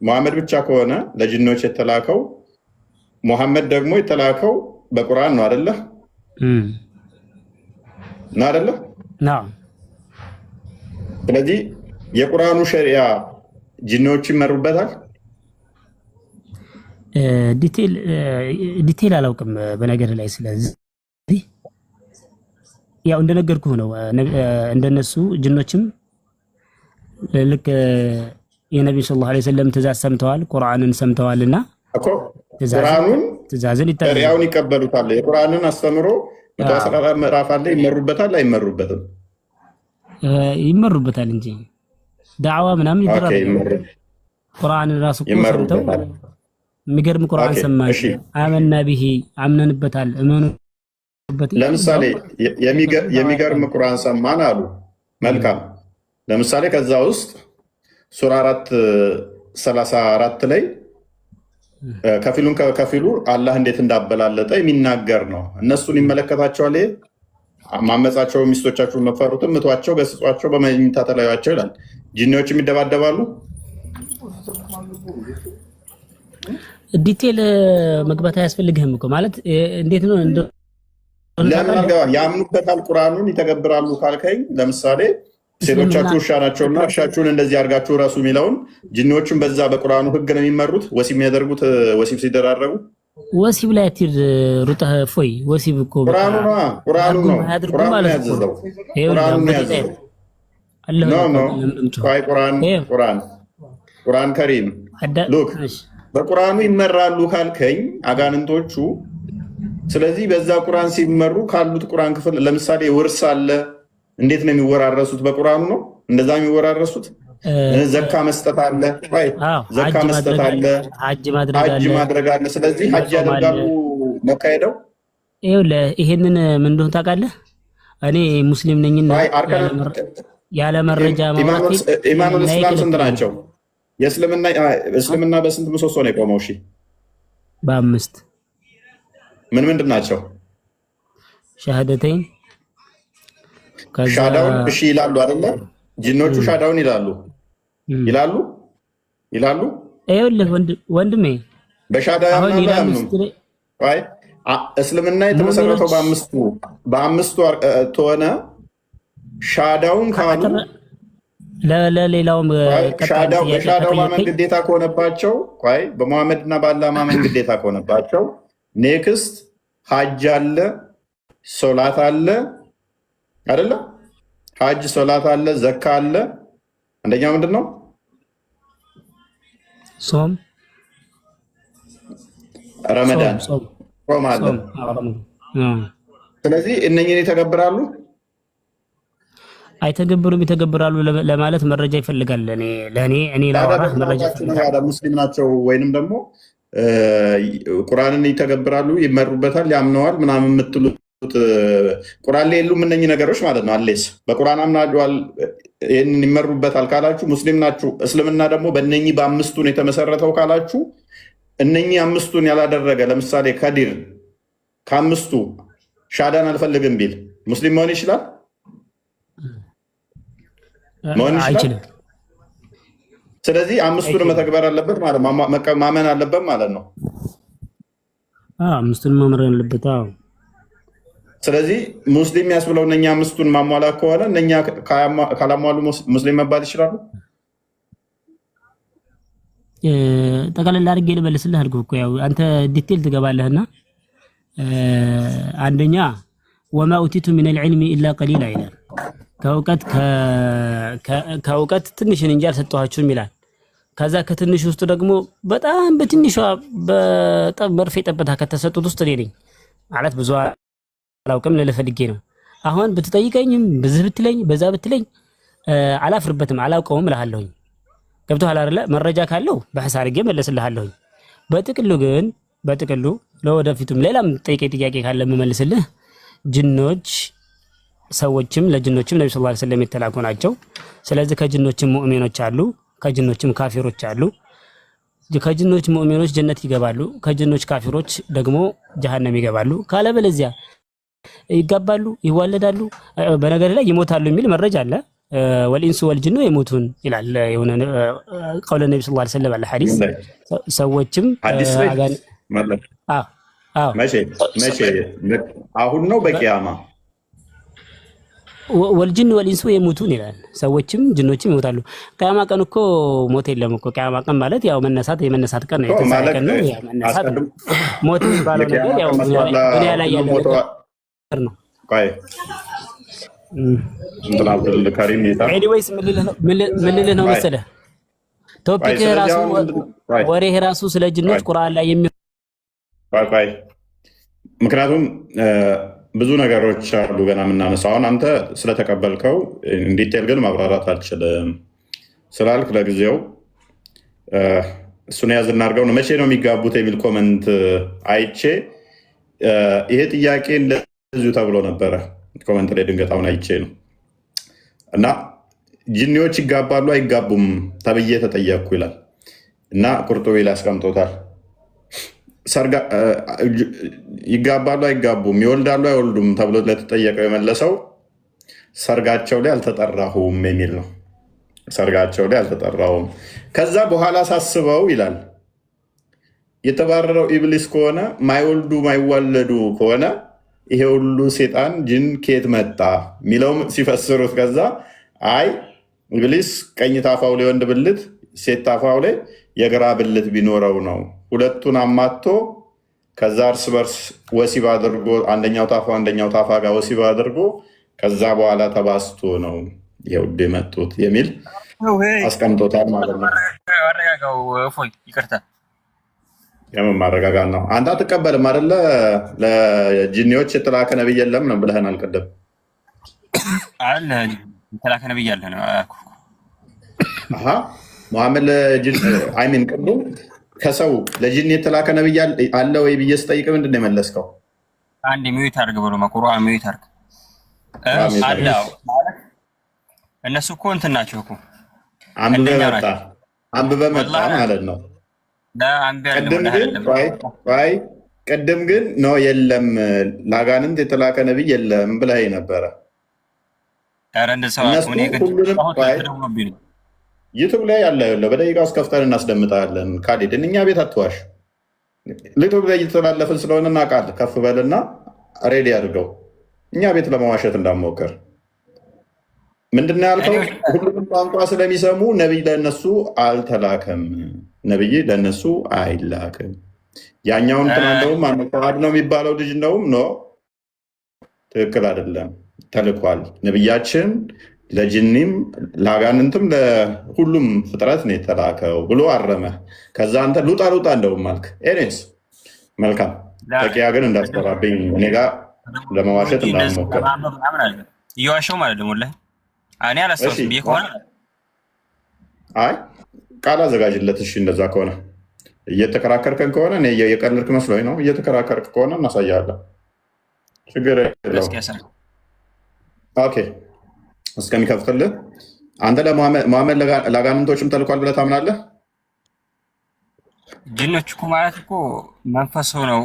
መሐመድ ብቻ ከሆነ ለጂኒዎች የተላከው መሐመድ ደግሞ የተላከው በቁርአን ነው አይደለ? ነው አይደለ? ነው። ስለዚህ የቁርአኑ ሸሪዓ ጂኒዎች ይመሩበታል። ዲቴል አላውቅም በነገር ላይ። ስለዚህ ያው እንደነገርኩህ ነው። እንደነሱ ጅኖችም ልክ የነብዩ ሰለላሁ ዐለይሂ ወሰለም ትእዛዝ ሰምተዋል፣ ቁርአንን ሰምተዋልና እኮ ቁርአኑን ትእዛዝን ሸሪዓውን ይቀበሉታል። የቁርአንን አስተምሮ 114 ምዕራፍ አለ። ይመሩበታል አይመሩበትም? ይመሩበታል እንጂ ዳዕዋ ምናምን ይደረጋል። ቁርአንን ራሱ ሰምተው የሚገርም ቁርአን ሰማሽ አመና ቢሂ አምነንበታል እመኑበት። ለምሳሌ የሚገርም ቁርአን ሰማን አሉ። መልካም። ለምሳሌ ከዛ ውስጥ ሱራ 4:34 ላይ ከፊሉን ከፊሉ አላህ እንዴት እንዳበላለጠ የሚናገር ነው። እነሱን ይመለከታቸዋል። ማመጻቸው፣ ሚስቶቻቸውን መፈሩትም፣ ምቷቸው፣ ገስጿቸው፣ በመኝታ ተለያዩአቸው ይላል። ጂኒዎችም ይደባደባሉ። ዲቴል መግባት አያስፈልግህም እኮ ማለት እንዴት ነው ለምን አልገባም። ያምኑበታል፣ ቁርአኑን ይተገብራሉ ካልከኝ ለምሳሌ ሴቶቻችሁ ውሻ ናቸውና እርሻችሁን እንደዚህ አድርጋችሁ ራሱ የሚለውን ጂኒዎችን በዛ በቁርአኑ ህግ ነው የሚመሩት። ወሲብ የሚያደርጉት ወሲብ ሲደራረጉ ወሲብ ላይ አትሂድ ሩጠህ ፎይ ወሲብ እኮ ቁርአኑ ነው ያዘዘው። ቁርአን ከሪም ሉክ በቁርአኑ ይመራሉ ካልከኝ አጋንንቶቹ። ስለዚህ በዛ ቁርአን ሲመሩ ካሉት ቁርአን ክፍል ለምሳሌ ውርስ አለ። እንዴት ነው የሚወራረሱት? በቁርአኑ ነው እንደዛ የሚወራረሱት። ዘካ መስጠት አለ፣ ዘካ መስጠት አለ፣ ሐጅ ማድረግ አለ። ስለዚህ ሐጅ ያደርጋሉ መካሄደው። ይሄንን ምን እንደሆነ ታውቃለህ? እኔ ሙስሊም ነኝና ያለ መረጃ ማውራት ኢማኑል እስላም ስንት ናቸው? እስልምና በስንት ምሰሶ ነው የቆመው? እሺ በ5 ምን ምንድን ናቸው? ሸሃደተይን ሻዳውን እሺ ይላሉ አይደለ? ጂኖቹ ሻዳውን ይላሉ ይላሉ ይላሉ። ይኸውልህ ወንድሜ በሻዳ ያምናሉ አያምኑም? አይ እስልምና የተመሰረተው በአምስቱ ተሆነ ሻዳውን ካሉ ለሌላውም በሻዳው ማመን ግዴታ ከሆነባቸው በሙሐመድና በአላህ ማመን ግዴታ ከሆነባቸው ኔክስት ሀጅ አለ፣ ሶላት አለ አይደለ? ሀጅ፣ ሶላት አለ፣ ዘካ አለ። አንደኛው ምንድን ነው? ጾም፣ ረመዳን፣ ጾም አለ። ስለዚህ እነኝን ይተገብራሉ አይተገብሩም? ይተገብራሉ ለማለት መረጃ ይፈልጋል። እኔ ላወራህ መረጃ ይፈልጋል። ሙስሊም ናቸው ወይንም ደግሞ ቁርአንን ይተገብራሉ፣ ይመሩበታል፣ ያምነዋል ምናምን የምትሉት ቁርአን ላይ የሉም እነኚህ ነገሮች ማለት ነው። አሌስ በቁርአን አምናችኋል ይህንን ይመሩበታል ካላችሁ ሙስሊም ናችሁ። እስልምና ደግሞ በእነኚህ በአምስቱን የተመሰረተው ካላችሁ እነኚህ አምስቱን ያላደረገ ለምሳሌ ከዲር ከአምስቱ ሻዳን አልፈልግም ቢል ሙስሊም መሆን ይችላል? አይችልም። ስለዚህ አምስቱን መተግበር አለበት ማለት ማመን አለበት ማለት ነው። አምስቱን ማመን አለበት። ስለዚህ ሙስሊም ያስብለው እነኛ አምስቱን ማሟላት ከሆነ እነኛ ካላሟሉ ሙስሊም መባል ይችላሉ? ጠቅላላ አድርጌ ልመልስልህ አልኩህ እኮ ያው አንተ ዲቴል ትገባለህና አንደኛ ወማ ኡቲቱ ሚነል ዒልሚ ኢላ ቀሊላ ይላል። ከእውቀት ትንሽን እንጂ አልሰጠኋችሁም ይላል። ከዛ ከትንሽ ውስጥ ደግሞ በጣም በትንሿ መርፌ ጠብታ ከተሰጡት ውስጥ እኔ ነኝ ማለት ብዙ አላውቅም ልልህ ፈልጌ ነው። አሁን ብትጠይቀኝም በዚህ ብትለኝ በዛ ብትለኝ አላፍርበትም፣ አላውቀውም እልሃለሁኝ። ገብቶሃል አይደለ? መረጃ ካለው በሐሳብ አድርጌ መለስልሃለሁኝ። በጥቅሉ ለወደፊቱም ሌላም ጠይቀኝ ጥያቄ ካለ የምመልስልህ ጅኖች ሰዎችም ለጅኖችም ነብዩ ሰለላሁ ዐለይሂ ወሰለም የተላኩ ናቸው። ስለዚህ ከጅኖችም ሙእሚኖች አሉ፣ ከጅኖችም ካፊሮች አሉ። ከጅኖች ሙእሚኖች ጀነት ይገባሉ፣ ከጅኖች ካፊሮች ደግሞ ጀሃነም ይገባሉ። ካለበለዚያ ይጋባሉ፣ ይዋለዳሉ፣ በነገር ላይ ይሞታሉ የሚል መረጃ አለ። ወልኢንሱ ወልጅኑ የሞቱን ይላል የሆነ ቀውለ ነብዩ ሰለላሁ ዐለይሂ ወሰለም አለ ሐዲስ። ሰዎችም መቼ አሁን ነው በቂያማ ወልጅን ወልኢንሱ የሞቱን ይላል። ሰዎችም ጅኖችም ይሞታሉ። ቂያማ ቀን እኮ ሞት የለም እኮ። ቂያማ ቀን ማለት ያው የመነሳት ቀን ነው፣ የትንሣኤ ቀን ነው። ያው መነሳት ነው። ሞት የሚባለው ነገር ያው ዱንያ ላይ ያለ ነገር ነው። ኤኒዌይስ ምን ልልህ ነው መሰለህ ቶፒክ ራሱ ወሬ ራሱ ስለ ጅኖች ቁርአን ላይ ምክንያቱም ብዙ ነገሮች አሉ ገና የምናነሳው። አሁን አንተ ስለተቀበልከው እንዲቴል ግን ማብራራት አልችልም ስላልክ ለጊዜው እሱን ያዝ እናድርገው ነው። መቼ ነው የሚጋቡት የሚል ኮመንት አይቼ ይሄ ጥያቄ እንደዚሁ ተብሎ ነበረ ኮመንት ላይ ድንገት አሁን አይቼ ነው እና ጅኒዎች ይጋባሉ አይጋቡም ተብዬ ተጠየቅኩ ይላል እና ቁርጡቢ ላይ አስቀምጦታል። ይጋባሉ አይጋቡም፣ ይወልዳሉ አይወልዱም ተብሎ ለተጠየቀው የመለሰው ሰርጋቸው ላይ አልተጠራሁም የሚል ነው። ሰርጋቸው ላይ አልተጠራሁም። ከዛ በኋላ ሳስበው ይላል የተባረረው ኢብሊስ ከሆነ ማይወልዱ ማይዋለዱ ከሆነ ይሄ ሁሉ ሴጣን ጅን ኬት መጣ የሚለውም ሲፈስሩት ከዛ አይ ኢብሊስ ቀኝ ታፋው ላይ ወንድ ብልት ሴት ታፋው ላይ የግራ ብልት ቢኖረው ነው ሁለቱን አማቶ ከዛ እርስ በርስ ወሲብ አድርጎ አንደኛው ታፋ ጋር ወሲብ አድርጎ ከዛ በኋላ ተባስቶ ነው የውድ የመጡት የሚል አስቀምጦታል ማለት ነው። ይቅርታ የምን ማረጋጋት ነው? አንተ አትቀበልም አይደለ? ለጂኒዎች የተላከ ነብይ የለም ነው ብለህናል ቅድም። አለ የተላከ ነብይ አለ ነው ሙሐመድ አይሚን ቅድም ከሰው ለጂኒ የተላከ ነብይ አለ ወይ ብዬ ስጠይቅ ምንድን ነው የመለስከው? አንድ ሚዩት አድርግ ብሎ ቁርአን ሚዩት አድርግ አለ እነሱ እኮ እንትን ናቸው እኮ አንብበህ መጣ ማለት ነው። ቅድም ግን ነው የለም ለአጋንንት የተላከ ነብይ የለም ብለህ ነበረ። ኧረ እንደሰው እነሱ እኔ ግን ሁሉንም ተደውሎብኝ ነው። ዩቱብ ላይ ያለ በደቂቃ ውስጥ ከፍተን እናስደምጣለን። ካሊድን እኛ ቤት አትዋሽ። ዩቱብ ላይ እየተላለፍን ስለሆነ እናውቃለን። ከፍ በልና ሬዲ አድርገው እኛ ቤት ለመዋሸት እንዳሞከር። ምንድነው ያልከው? ሁሉንም ቋንቋ ስለሚሰሙ ነቢይ ለእነሱ አልተላከም። ነቢይ ለእነሱ አይላክም። ያኛውን ትናንተውም አንተዋድ ነው የሚባለው ልጅ እንደውም ኖ ትክክል አይደለም፣ ተልኳል። ነቢያችን ለጅኒም ለአጋንንትም ለሁሉም ፍጥረት ነው የተላከው ብሎ አረመ። ከዛ አንተ ሉጣ ሉጣ እንደውም አልክ። ኤኔስ መልካም ተቂያ ግን እንዳስጠራብኝ እኔ ጋር ለመዋሸት እንዳልሞከር እየዋሸው ማለት ደግሞ ላይ እኔ አላስታውስም ብዬ ከሆነ አይ ቃል አዘጋጅለት። እሺ እንደዛ ከሆነ እየተከራከርከን ከሆነ እኔ የቀለድክ መስሎኝ ነው። እየተከራከርክ ከሆነ እናሳያለን። ችግር የለውም። ኦኬ እስከሚከፍትልህ አንተ ለመሐመድ ለአጋንንቶችም ተልኳል ብለህ ታምናለህ? ጅኖች እኮ ማለት እኮ መንፈስ ነው።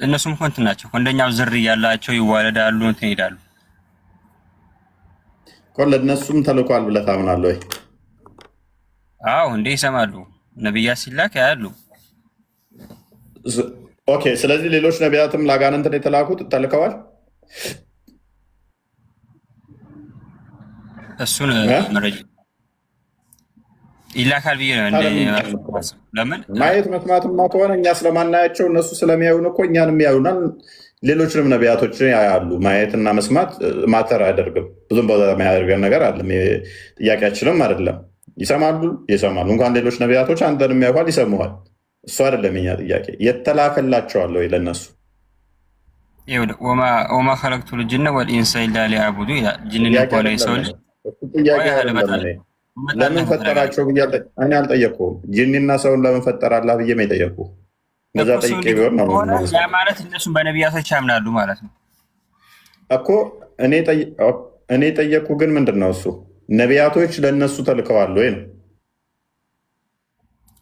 እነሱም እኮ እንትን ናቸው። እንደኛው ዝርያ ያላቸው ይዋለዳሉ፣ እንትን ይሄዳሉ። ለእነሱም ተልኳል ብለህ ታምናለህ ወይ? አዎ እንዴ ይሰማሉ። ነቢያት ሲላክ ያሉ። ኦኬ ስለዚህ ሌሎች ነቢያትም ለአጋንንት የተላኩት ተልከዋል። እሱን መረጃ ይላካል ብዬ ነው። ለምን ማየት መስማትማ ከሆነ እኛ ስለማናያቸው እነሱ ስለሚያዩን እኮ እኛንም ያዩናል። ሌሎችንም ነቢያቶች ያያሉ። ማየትና መስማት ማተር አያደርግም። ብዙም ቦታ የሚያደርገን ነገር አለም። ጥያቄያችንም አይደለም። ይሰማሉ። እንኳን ሌሎች ነቢያቶች አንተንም ያዩሃል፣ ይሰሙሃል። እሱ አይደለም የኛ ጥያቄ። የተላከላቸዋል ወይ ለእነሱ? ወማ ኸለቅቱ ልጅነ ወልኢንሰ ኢላ ሊያዕቡዱ ይላል። ጅንን ሆነ የሰው ልጅ ለምን ፈጠራቸው ብዬ እኔ አልጠየቅኩም። ጅኒና ሰውን ለምን ፈጠራላ ብዬ የጠየቅኩ እነዛ ጠይቄ ቢሆን ነው ማለት እነሱም በነቢያቶች ያምናሉ ማለት ነው እኮ። እኔ ጠየቅኩ። ግን ምንድን ነው እሱ ነቢያቶች ለእነሱ ተልከዋል ወይ ነው?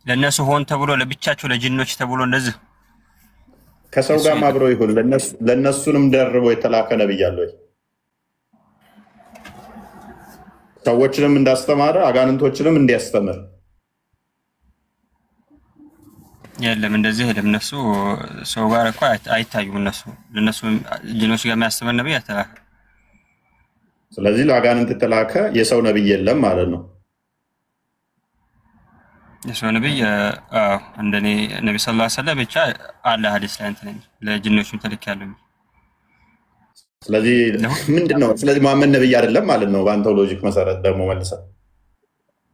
ለእነሱ ሆን ተብሎ ለብቻቸው ለጅኖች ተብሎ እንደዚህ ከሰው ጋር አብረው ይሁን ለእነሱንም ደርቦ የተላከ ነብይ አለ ወይ? ሰዎችንም እንዳስተማረ አጋንንቶችንም እንዲያስተምር የለም። እንደዚህ የለም። እነሱ ሰው ጋር እኮ አይታዩም። ለእነሱ ጅኖች ጋር የሚያስተምር ነብይ አልተላከ። ስለዚህ ለአጋንንት የተላከ የሰው ነብይ የለም ማለት ነው። የሰው ነብይ እንደኔ ነብይ ሰለላሁ ዐለይሂ ወሰለም ብቻ አለ ሐዲስ ላይ እንትን ለጅኖቹም ተልኬያለሁ። ስለዚህ ምንድን ነው? ስለዚህ መሐመድ ነብይ አይደለም ማለት ነው በአንተ ሎጂክ መሰረት ደግሞ መልሰህ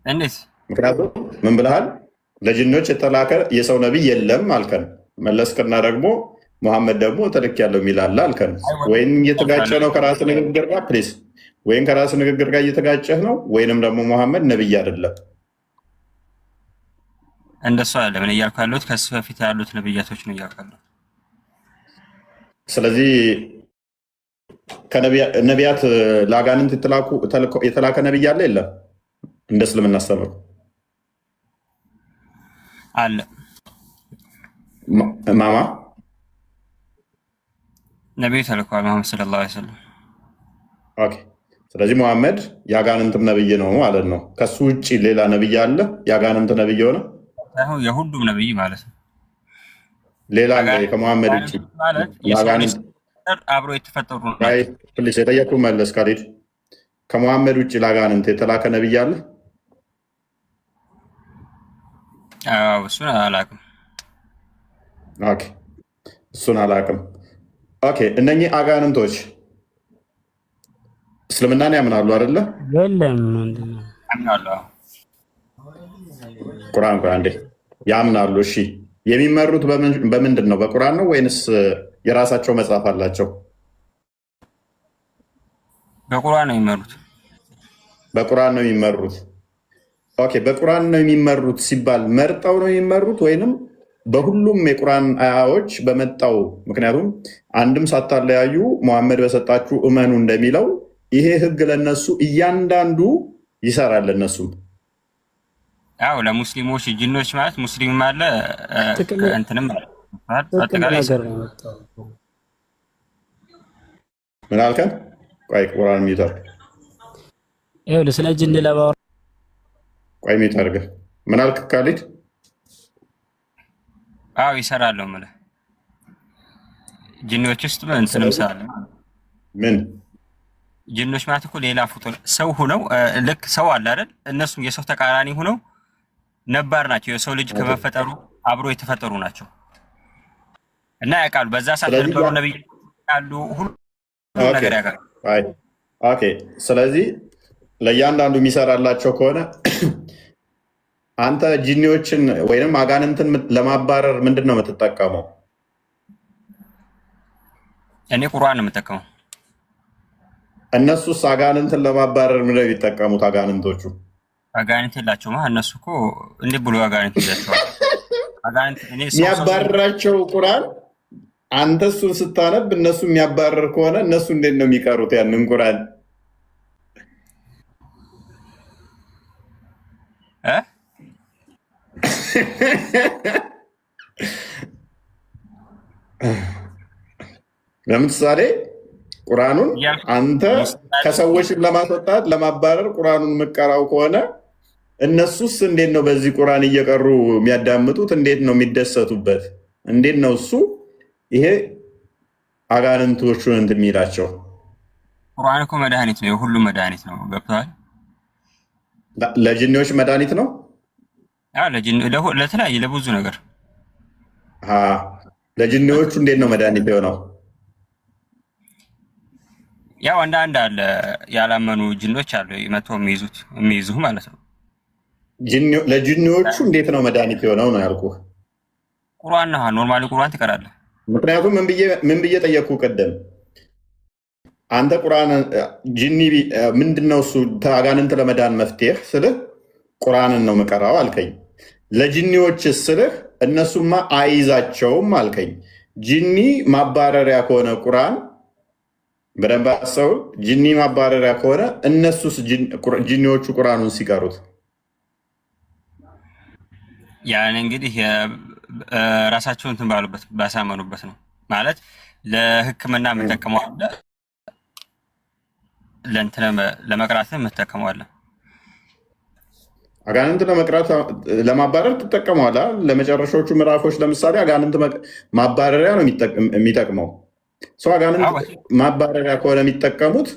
እንዴት? ምክንያቱም ምን ብለሃል? ለጅኖች የተላከ የሰው ነብይ የለም አልከን። መለስክና ደግሞ መሐመድ ደግሞ ተልኬያለሁ የሚል አለ አልከን። ወይም እየተጋጨ ነው ከራስ ንግግር ጋር ፕሊዝ፣ ወይም ከራስ ንግግር ጋር እየተጋጨህ ነው፣ ወይንም ደግሞ መሐመድ ነብይ አይደለም። እንደሱ አይደለም እኔ እያልኩ ያለሁት ከሱ በፊት ያሉት ነብያቶች ነው እያልኩ ያለሁት። ስለዚህ ነቢያት ለአጋንንት የተላከ ነብይ አለ የለም? እንደ እስልምና አስተምሮ አለ። ማማ ነቢዩ ተልከዋል መሐመድ ሰለላሁ ዐለይሂ ወሰለም። ኦኬ ስለዚህ መሐመድ የአጋንንትም ነብይ ነው ማለት ነው። ከሱ ውጭ ሌላ ነብይ አለ የአጋንንት ነብይ ሆነ? የሁሉም ነብይ ማለት ነው። ሌላ ከመሐመድ ውጭ አብሮ የተፈጠሩ ነው። ፕሊስ የጠየቁ መለስ ካሊድ ከመሐመድ ውጭ ለአጋንንት የተላከ ነብይ አለ? እሱን አላውቅም። ኦኬ እሱን አላውቅም። ኦኬ እነኚህ አጋንንቶች እስልምናን ያምናሉ አይደለ? የለም ቁርአን አንዴ ያምናሉ። እሺ የሚመሩት በምንድን ነው? በቁርአን ነው ወይንስ የራሳቸው መጽሐፍ አላቸው? በቁርአን ነው የሚመሩት። በቁርአን ነው የሚመሩት። ኦኬ በቁርአን ነው የሚመሩት ሲባል መርጠው ነው የሚመሩት ወይንም በሁሉም የቁርአን አያዎች በመጣው? ምክንያቱም አንድም ሳታለያዩ መሐመድ በሰጣችሁ እመኑ እንደሚለው ይሄ ህግ ለነሱ እያንዳንዱ ይሰራል። ለነሱም ያው ለሙስሊሞች ጅኖች ማለት ሙስሊም አለ እንትንም አጠቃላይ ምን አልከን? ቆይ ቁርአን ሚታር ይኸውልህ ስለ ጅን ለማውራት ቆይ ሚዩት አድርገህ ምን አልክ ካሊድ? አዎ ይሰራለሁ ማለት ጅኖች ውስጥ እንትን ምሳሌ ምን ጅኖች ማለት እኮ ሌላ ፍጡር ሰው ሆነው ልክ ሰው አለ አይደል? እነሱ የሰው ተቃራኒ ሆነው ነባር ናቸው። የሰው ልጅ ከመፈጠሩ አብሮ የተፈጠሩ ናቸው እና ያውቃሉ። በዛ ሰዓት የነበሩ ነብይ ያሉ ሁሉ ነገር ያውቃሉ። ኦኬ ስለዚህ ለእያንዳንዱ የሚሰራላቸው ከሆነ አንተ ጂኒዎችን ወይንም አጋንንትን ለማባረር ምንድን ነው የምትጠቀመው? እኔ ቁርአን ነው የምጠቀመው። እነሱስ አጋንንትን ለማባረር ምንድን ነው የሚጠቀሙት? አጋንንቶቹ አጋንንት የላቸውማ። እነሱ እኮ እንዴት ብሎ አጋንንት ይዛቸዋል? አጋንንት እኔ የሚያባርራቸው ቁርአን አንተ እሱን ስታነብ እነሱ የሚያባረር ከሆነ እነሱ እንዴት ነው የሚቀሩት ያንን ቁርአን? ለምሳሌ ቁርአኑን አንተ ከሰዎች ለማስወጣት ለማባረር ቁርአኑን የምትቀራው ከሆነ እነሱስ እንዴት ነው በዚህ ቁርአን እየቀሩ የሚያዳምጡት? እንዴት ነው የሚደሰቱበት? እንዴት ነው እሱ ይሄ አጋንንቶቹን እንትን የሚላቸው? ቁርአን እኮ መድኃኒት ነው፣ የሁሉም መድኃኒት ነው። ገብቶሃል? ለጅኒዎች መድኃኒት ነው። ለተለያየ ለብዙ ነገር ለጅኒዎቹ እንዴት ነው መድኃኒት የሆነው? ያው አንዳንድ አለ ያላመኑ ጅኖች አሉ መተው የሚይዙ ማለት ነው። ለጅኒዎቹ እንዴት ነው መድኃኒት የሆነው ነው ያልኩህ። ቁርአን ነው ኖርማሊ ቁርአን ትቀራለህ። ምክንያቱም ምን ብዬ ጠየቅኩህ ቅድም አንተ ቁርአን ጅኒ ምንድነው እሱ አጋንንት ለመዳን መፍትሄ ስልህ ቁርአንን ነው የምቀራው አልከኝ። ለጅኒዎች ስልህ እነሱማ አይዛቸውም አልከኝ። ጅኒ ማባረሪያ ከሆነ ቁርአን በደንብ አስተውል። ጅኒ ማባረሪያ ከሆነ እነሱስ ጅኒዎቹ ቁርአኑን ሲቀሩት ያን እንግዲህ ራሳቸውን እንትን ባሉበት ባሳመኑበት ነው ማለት ለሕክምና የምጠቀመው አለ ለመቅራት የምጠቀመው አለ። አጋንንት ለማባረር ትጠቀመዋለህ። ለመጨረሻዎቹ ምዕራፎች ለምሳሌ አጋንንት ማባረሪያ ነው የሚጠቅመው። ሰው አጋንንት ማባረሪያ ከሆነ የሚጠቀሙት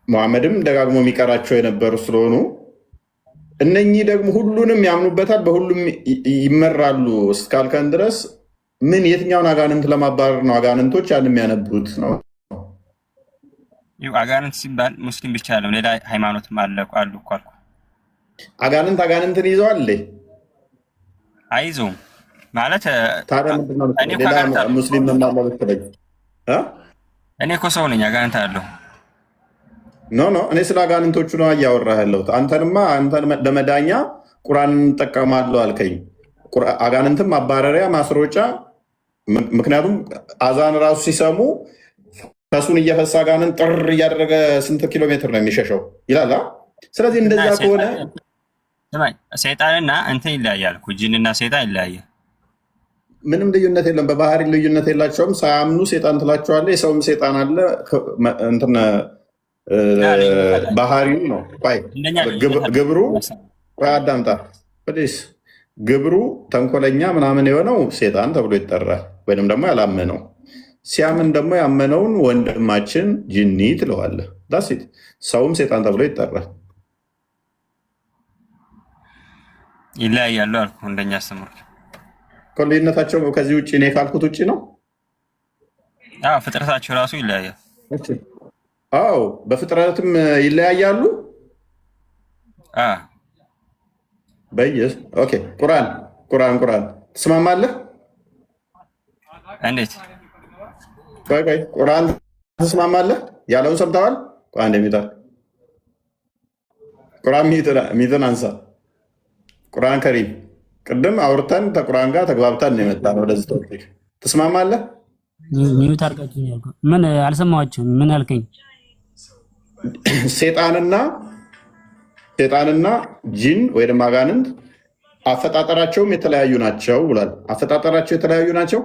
መሐመድም ደጋግሞ የሚቀራቸው የነበሩ ስለሆኑ እነኚህ ደግሞ ሁሉንም ያምኑበታል፣ በሁሉም ይመራሉ እስካልከን ድረስ ምን የትኛውን አጋንንት ለማባረር ነው አጋንንቶች ያን የሚያነቡት ነው? አጋንንት ሲባል ሙስሊም ብቻ ያለው ሌላ ሃይማኖትም አሉ እኮ አልኩ። አጋንንትን ይዘዋል አይዞም ማለት ሙስሊም እኔ እኮ ሰው ነኝ። አጋንንት አለው ኖ እኔ ስለ አጋንንቶቹ ነው እያወራህ ያለሁት። አንተንማ ለመዳኛ ቁርአን እንጠቀማለሁ አልከኝ። አጋንንትም ማባረሪያ ማስሮጫ። ምክንያቱም አዛን ራሱ ሲሰሙ ፈሱን እየፈሳ አጋንንት ጥር እያደረገ ስንት ኪሎ ሜትር ነው የሚሸሸው ይላል። ስለዚህ እንደዛ ከሆነ ሰይጣንና እንትን ይለያያል። ጂንና ሰይጣን ይለያያል። ምንም ልዩነት የለም። በባህሪ ልዩነት የላቸውም። ሳያምኑ ሴጣን ትላቸዋለህ። የሰውም ሴጣን አለ። እንትን ባህሪው ነው። ግብሩ አዳምጣ ግብሩ ተንኮለኛ ምናምን የሆነው ሴጣን ተብሎ ይጠራል። ወይንም ደግሞ ያላመነው ሲያምን ደግሞ ያመነውን ወንድማችን ጂኒ ትለዋለህ። ዳሴት ሰውም ሴጣን ተብሎ ይጠራል። ይለያያሉ አልኩ። እንደኛ አስተምሩት ልዩነታቸው ከዚህ ውጭ እኔ ካልኩት ውጭ ነው። ፍጥረታቸው ራሱ ይለያያል። አዎ በፍጥረትም ይለያያሉ። በየስ ኦኬ። ቁርአን ትስማማለህ? እንዴት? ቆይ ቁርአን ትስማማለህ? ያለውን ሰምተዋል? አንድ ሚታል ቁርአን ሚትን አንሳ። ቁርአን ከሪም ቅድም አውርተን ከቁርአን ጋር ተግባብተን የመጣ ነው። ወደዚህ ቶፒክ ትስማማለህ? ሚዩት አድርጋችሁኝ ያልኩህ ምን አልሰማኋችሁም። ምን አልከኝ? ሴጣንና ጂን ወይም አጋንንት አፈጣጠራቸውም የተለያዩ ናቸው ብሏል። አፈጣጠራቸው የተለያዩ ናቸው።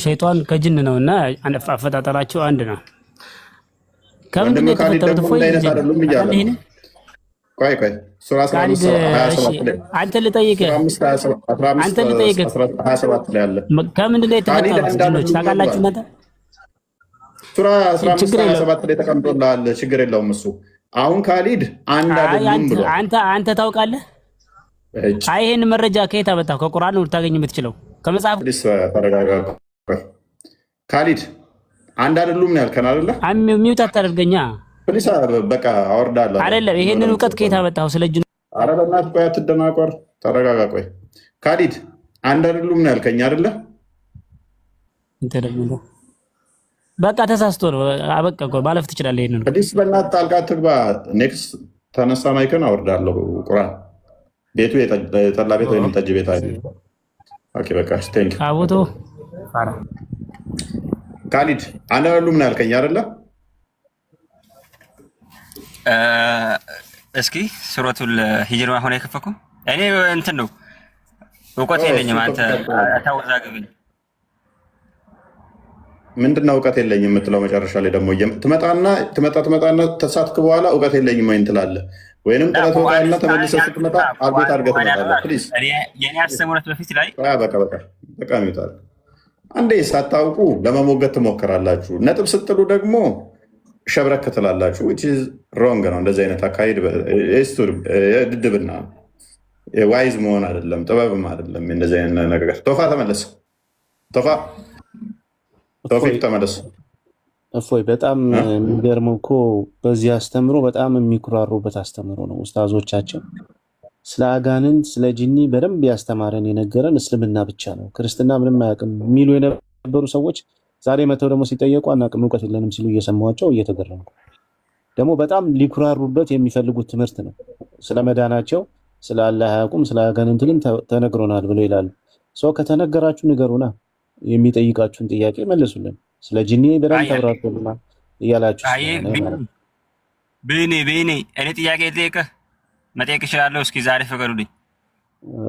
ሸይጣን ከጅን ነው እና አፈጣጠራቸው አንድ ነው። ከምንድን ነው የተፈጠሩት? እፎይ ቆይ ሱራ 15 27 ላይ አንተ ልጠይቅህ ላይ አለ። ከምንድን ነው የተፈጠሩት ጅኖች ታውቃላችሁ እናንተ? ሱራ 15 27 ላይ ተቀምጦልሃል። ችግር የለውም እሱ። አሁን ካሊድ አንድ አይደለም ብሎ አንተ ታውቃለህ? አይ ይሄን መረጃ ከየት አመጣው? ከቁርአን ነው ልታገኝ የምትችለው ከመጽሐፍ። ተረጋጋ ካሊድ። አንድ አይደሉም ነው ያልከን አይደለ? ሚውት አታደርገኛ ፕሊስ። በቃ አወርዳለሁ አይደለም። ይሄንን እውቀት ከየት አመጣው? ስለ ጅኑ። ኧረ በእናትህ ቆይ አትደናቆር፣ ተረጋጋ። ቆይ ካሊድ አንድ አይደሉም ነው ያልከኝ አይደለ? እንተደምሎ በቃ ተሳስቶ ነው። አበቃ እኮ ማለፍ ትችላለህ። ይሄንን ፕሊስ በእናትህ ጣልቃ ትግባ። ኔክስት ተነሳ ማይከን አወርዳለሁ። ቁርአን ቤቱ የጠላ ቤት ወይም ጠጅ ቤት አይደል? ኦኬ በቃ ቴንክ አቦቶ ካሊድ አንድ አይደሉም ነው ያልከኝ አይደለ? እስኪ ሱረቱል ሂጅር አሁን የከፈኩ እኔ እንትን ነው እውቀት የለኝም። አንተ ታወዛግብኝ። ምንድነው እውቀት የለኝም የምትለው? መጨረሻ ላይ ደግሞ ትመጣና ተሳትክ በኋላ እውቀት የለኝም ወይ ትላለህ፣ ወይንም ጥረት ወጣና ተመልሰህ ስትመጣ አልቤት አድርገህ ትመጣለህ። ፕሊዝ የኔ አስተምሮት በፊት ላይ በቃ ሚውጣል። አንዴ ሳታውቁ ለመሞገት ትሞክራላችሁ፣ ነጥብ ስትሉ ደግሞ ሸብረክ ትላላችሁ። which is wrong ነው። እንደዚህ አይነት አካሄድ ድድብና ዋይዝ መሆን አይደለም፣ ጥበብም አይደለም። እንደዚህ አይነት ነገር ቶፋ ተመለስ። ቶፊቅ ተመለስ። እፎይ በጣም የሚገርመው እኮ በዚህ አስተምሮ በጣም የሚኩራሩበት አስተምሮ ነው። ኡስታዞቻቸው ስለ አጋንንት ስለ ጂኒ በደንብ ያስተማረን የነገረን እስልምና ብቻ ነው፣ ክርስትና ምንም አያውቅም የሚሉ የነበሩ ሰዎች ዛሬ መተው ደግሞ ሲጠየቁ አናውቅም እውቀት የለንም ሲሉ እየሰማቸው እየተገረምኩ ደግሞ በጣም ሊኩራሩበት የሚፈልጉት ትምህርት ነው። ስለ መዳናቸው ስለ አላህ አያውቁም፣ ስለ አጋንንት ግን ተነግሮናል ብለው ይላሉ። ሰው ከተነገራችሁ ንገሩና የሚጠይቃችሁን ጥያቄ መልሱልን። ስለ ጂኒ በደንብ ተብራርቶልና እያላችሁ ብኔ እኔ ጥያቄ መጠየቅ እችላለሁ? እስኪ ዛሬ ፈቀዱልኝ።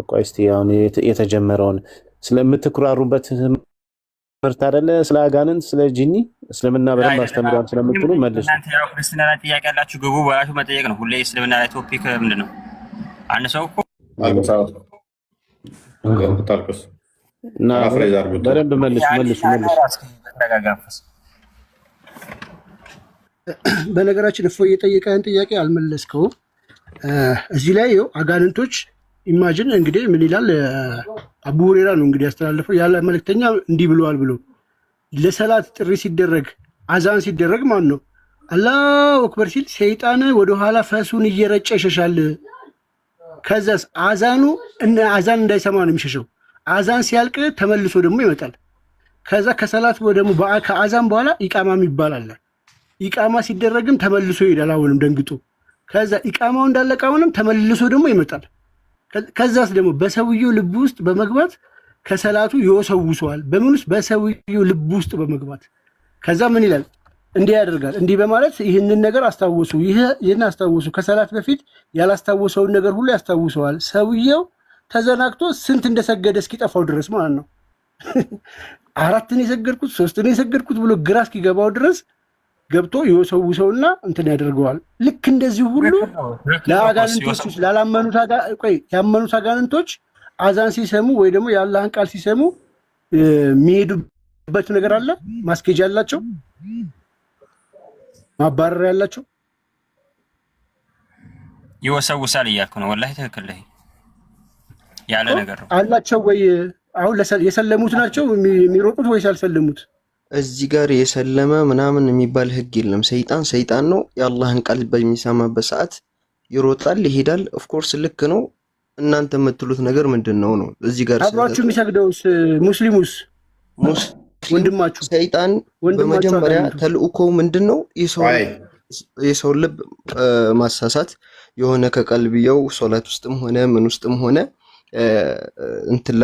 ቆይ እስቲ አሁን የተጀመረውን ስለምትኩራሩበት ትምህርት አይደለ? ስለ አጋንንት ስለ ጂኒ እስልምና በደንብ አስተምሯል ስለምትሉ መልሱ። እናንተ ያው ክርስትና ላይ ጥያቄ ያላችሁ ግቡ ብላችሁ መጠየቅ ነው። ሁሌ እስልምና ላይ ቶፒክ ምንድን ነው? አንድ ሰው እኮ እና በደንብ መልሱ። በነገራችን እፎይ የጠየቀን ጥያቄ አልመለስከውም። እዚህ ላይ አጋንንቶች ኢማጂን እንግዲህ ምን ይላል? አቡ ሁሬራ ነው እንግዲህ ያስተላለፈው። ያለ መልእክተኛ እንዲህ ብለዋል ብሎ ለሰላት ጥሪ ሲደረግ አዛን ሲደረግ ማን ነው አላሁ አክበር ሲል ሰይጣን ወደኋላ ፈሱን እየረጨ ይሸሻል። ከዛስ አዛን እንዳይሰማ ነው የሚሸሸው። አዛን ሲያልቅ ተመልሶ ደግሞ ይመጣል። ከዛ ከሰላት ደግሞ ከአዛን በኋላ ኢቃማ ይባላል። ኢቃማ ሲደረግም ተመልሶ ይሄዳል። አሁንም ደንግጦ ከዛ ኢቃማው እንዳለቀ አሁንም ተመልሶ ደግሞ ይመጣል። ከዛስ ደግሞ በሰውየው ልብ ውስጥ በመግባት ከሰላቱ ይወሰውሰዋል። በምን ውስጥ? በሰውየው ልብ ውስጥ በመግባት ከዛ ምን ይላል? እንዲህ ያደርጋል። እንዲህ በማለት ይህንን ነገር አስታወሱ፣ ይህን አስታወሱ። ከሰላት በፊት ያላስታወሰውን ነገር ሁሉ ያስታውሰዋል። ሰውየው ተዘናግቶ ስንት እንደሰገደ እስኪጠፋው ድረስ ማለት ነው። 4 የሰገድኩት 3 የሰገድኩት ብሎ ግራ እስኪገባው ድረስ ገብቶ ይወሰውሰውና እንትን ያደርገዋል። ልክ እንደዚህ ሁሉ ለአጋንንቶች ያመኑት አጋንንቶች አዛን ሲሰሙ ወይ ደግሞ የአላህን ቃል ሲሰሙ የሚሄዱበት ነገር አለ። ማስኬጃ ያላቸው፣ ማባረር ያላቸው ይወሰውሳል እያልኩ ነው። ወላሂ ትክክል ያለ ነገር ነው አላቸው ወይ? አሁን የሰለሙት ናቸው የሚሮጡት ወይስ ያልሰለሙት? እዚህ ጋር የሰለመ ምናምን የሚባል ህግ የለም። ሰይጣን ነው። የአላህን ቃል በሚሰማበት ሰዓት ይሮጣል፣ ይሄዳል። ኦፍኮርስ ልክ ነው። እናንተ የምትሉት ነገር ምንድን ነው? እዚህ ጋር አብራችሁ የሚሰግደውስ ሙስሊሙስ ወንድማችሁ ሰይጣን በመጀመሪያ ተልእኮ ምንድን ነው? የሰው ልብ ማሳሳት የሆነ ከቀልብየው ሶላት ውስጥም ሆነ ምን ውስጥም ሆነ እንትን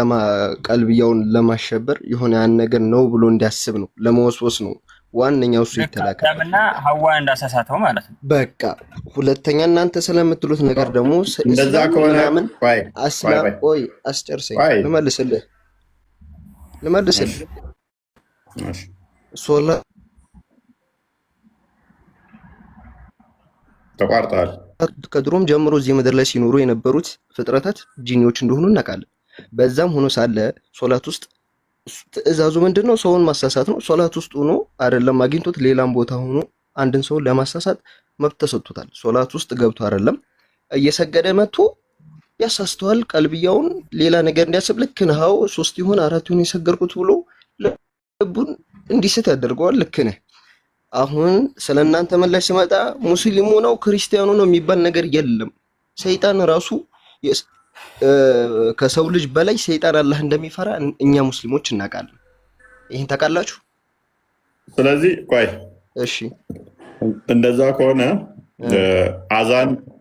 ቀልብያውን ለማሸበር የሆነ ያን ነገር ነው ብሎ እንዲያስብ ነው፣ ለመወስወስ ነው ዋነኛው እሱ ይተላከላል እና ሐዋን እንዳሳሳተው ማለት ነው። በቃ ሁለተኛ እናንተ ስለምትሉት ነገር ደግሞ እንደዛ ከሆነ ቆይ አስጨርሰኝ፣ ልመልስልህ ተቋርጠዋል። ከድሮም ጀምሮ እዚህ ምድር ላይ ሲኖሩ የነበሩት ፍጥረታት ጂኒዎች እንደሆኑ እናውቃለን። በዛም ሆኖ ሳለ ሶላት ውስጥ ትዕዛዙ ምንድነው? ሰውን ማሳሳት ነው። ሶላት ውስጥ ሆኖ አይደለም አግኝቶት ሌላም ቦታ ሆኖ አንድን ሰው ለማሳሳት መብት ተሰጥቶታል። ሶላት ውስጥ ገብቶ አይደለም እየሰገደ መጥቶ ያሳስተዋል። ቀልብያውን ሌላ ነገር እንዲያስብ ልክ ነህ፣ ሶስት ይሁን አራት ይሁን የሰገድኩት ብሎ ልቡን እንዲስት ያደርገዋል። ልክ ነህ። አሁን ስለናንተ መላሽ ሲመጣ ሙስሊሙ ነው ክርስቲያኑ ነው የሚባል ነገር የለም። ሰይጣን ራሱ ከሰው ልጅ በላይ ሰይጣን አላህ እንደሚፈራ እኛ ሙስሊሞች እናውቃለን። ይሄን ታውቃላችሁ? ስለዚህ ቆይ እሺ፣ እንደዛ ከሆነ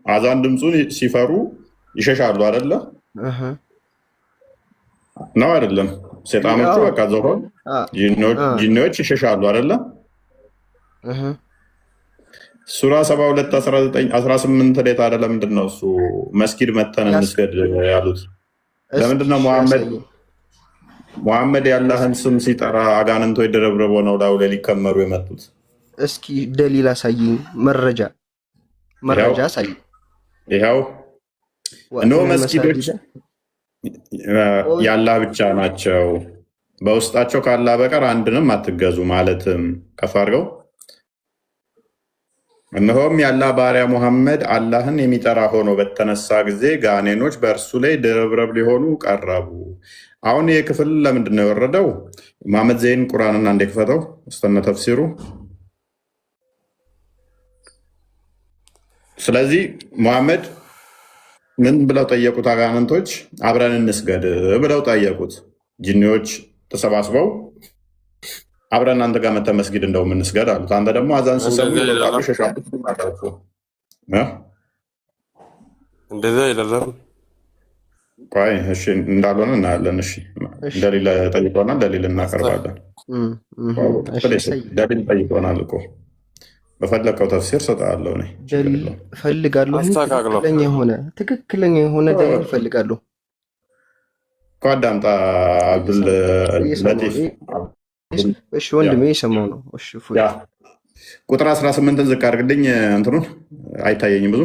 አዛን ድምፁን ሲፈሩ ይሸሻሉ አይደለ? ነው አይደለም? ሰይጣኖቹ በቃ ዘሆን ጂኒዎች ይሸሻሉ አይደለ? ሱራ 72 19 18 ላይ ታዲያ ለምንድን ነው እሱ መስጊድ መተን እንስገድ ያሉት? ለምንድን ነው ሙሐመድ የአላህን ስም ሲጠራ አጋንንቶ የደረብረበው ነው ላዩ ላይ ሊከመሩ የመጡት? እስኪ ደሊል አሳይኝ፣ መረጃ አሳይኝ። ይኸው እነሆ መስጊዶች የአላህ ብቻ ናቸው፣ በውስጣቸው ከአላህ በቀር አንድንም አትገዙ። ማለትም ከፍ አድርገው እነሆም የአላህ ባሪያ ሙሐመድ አላህን የሚጠራ ሆኖ በተነሳ ጊዜ ጋኔኖች በእርሱ ላይ ድርብርብ ሊሆኑ ቀረቡ። አሁን ይህ ክፍል ለምንድን ነው የወረደው? መሐመድ ዘይን ቁርአንና እንደ ክፈተው እስተነ ተፍሲሩ። ስለዚህ ሙሐመድ ምን ብለው ጠየቁት? አጋንንቶች አብረን እንስገድ ብለው ጠየቁት። ጂኒዎች ተሰባስበው አብረን አንተ ጋር መተህ መስጊድ እንደውም እንስገድ አሉት። አንተ ደግሞ አዛን ሲሰሙ ሸሻሉ። እንደዛ ይላል። ቆይ እሺ፣ እንዳልሆነ እናያለን። እሺ፣ ደሊል ጠይቆናል፣ ደሊል እናቀርባለን። ደሊል ጠይቆናል እኮ በፈለከው ተፍሲር ሰጣለሁ። ደሊል እፈልጋለሁ። ትክክለኛ የሆነ ደሊል እፈልጋለሁ። አዳምጣ አብዱል ለጢፍ። እሺ ወንድሜ የሰማው ነው። እሺ ቁጥር 18ን ዝቅ አድርግልኝ። እንትኑን አይታየኝም ብዙ፣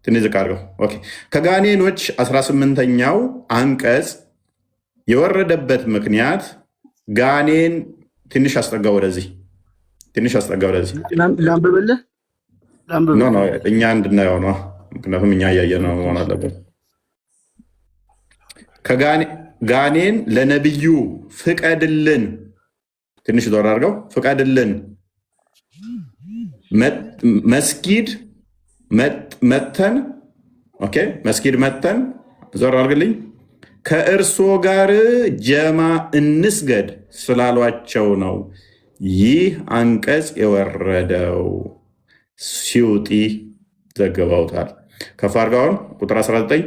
ትንሽ ዝቅ አድርገው። ኦኬ። ከጋኔኖች 18ኛው አንቀጽ የወረደበት ምክንያት ጋኔን ትንሽ አስጠጋ ወደዚህ ላንብብልህ። እኛ እንድናየው ነው፣ ምክንያቱም እኛ እያየ ነው መሆን አለበት። ጋኔን ለነቢዩ ፍቀድልን፣ ትንሽ ዞር አድርገው፣ ፍቀድልን መስጊድ መተን፣ ኦኬ፣ መስጊድ መተን፣ ዞር አድርግልኝ፣ ከእርሶ ጋር ጀማ እንስገድ ስላሏቸው ነው ይህ አንቀጽ የወረደው። ሲውጢ ዘግበውታል። ከፍ አድርገውን ቁጥር 19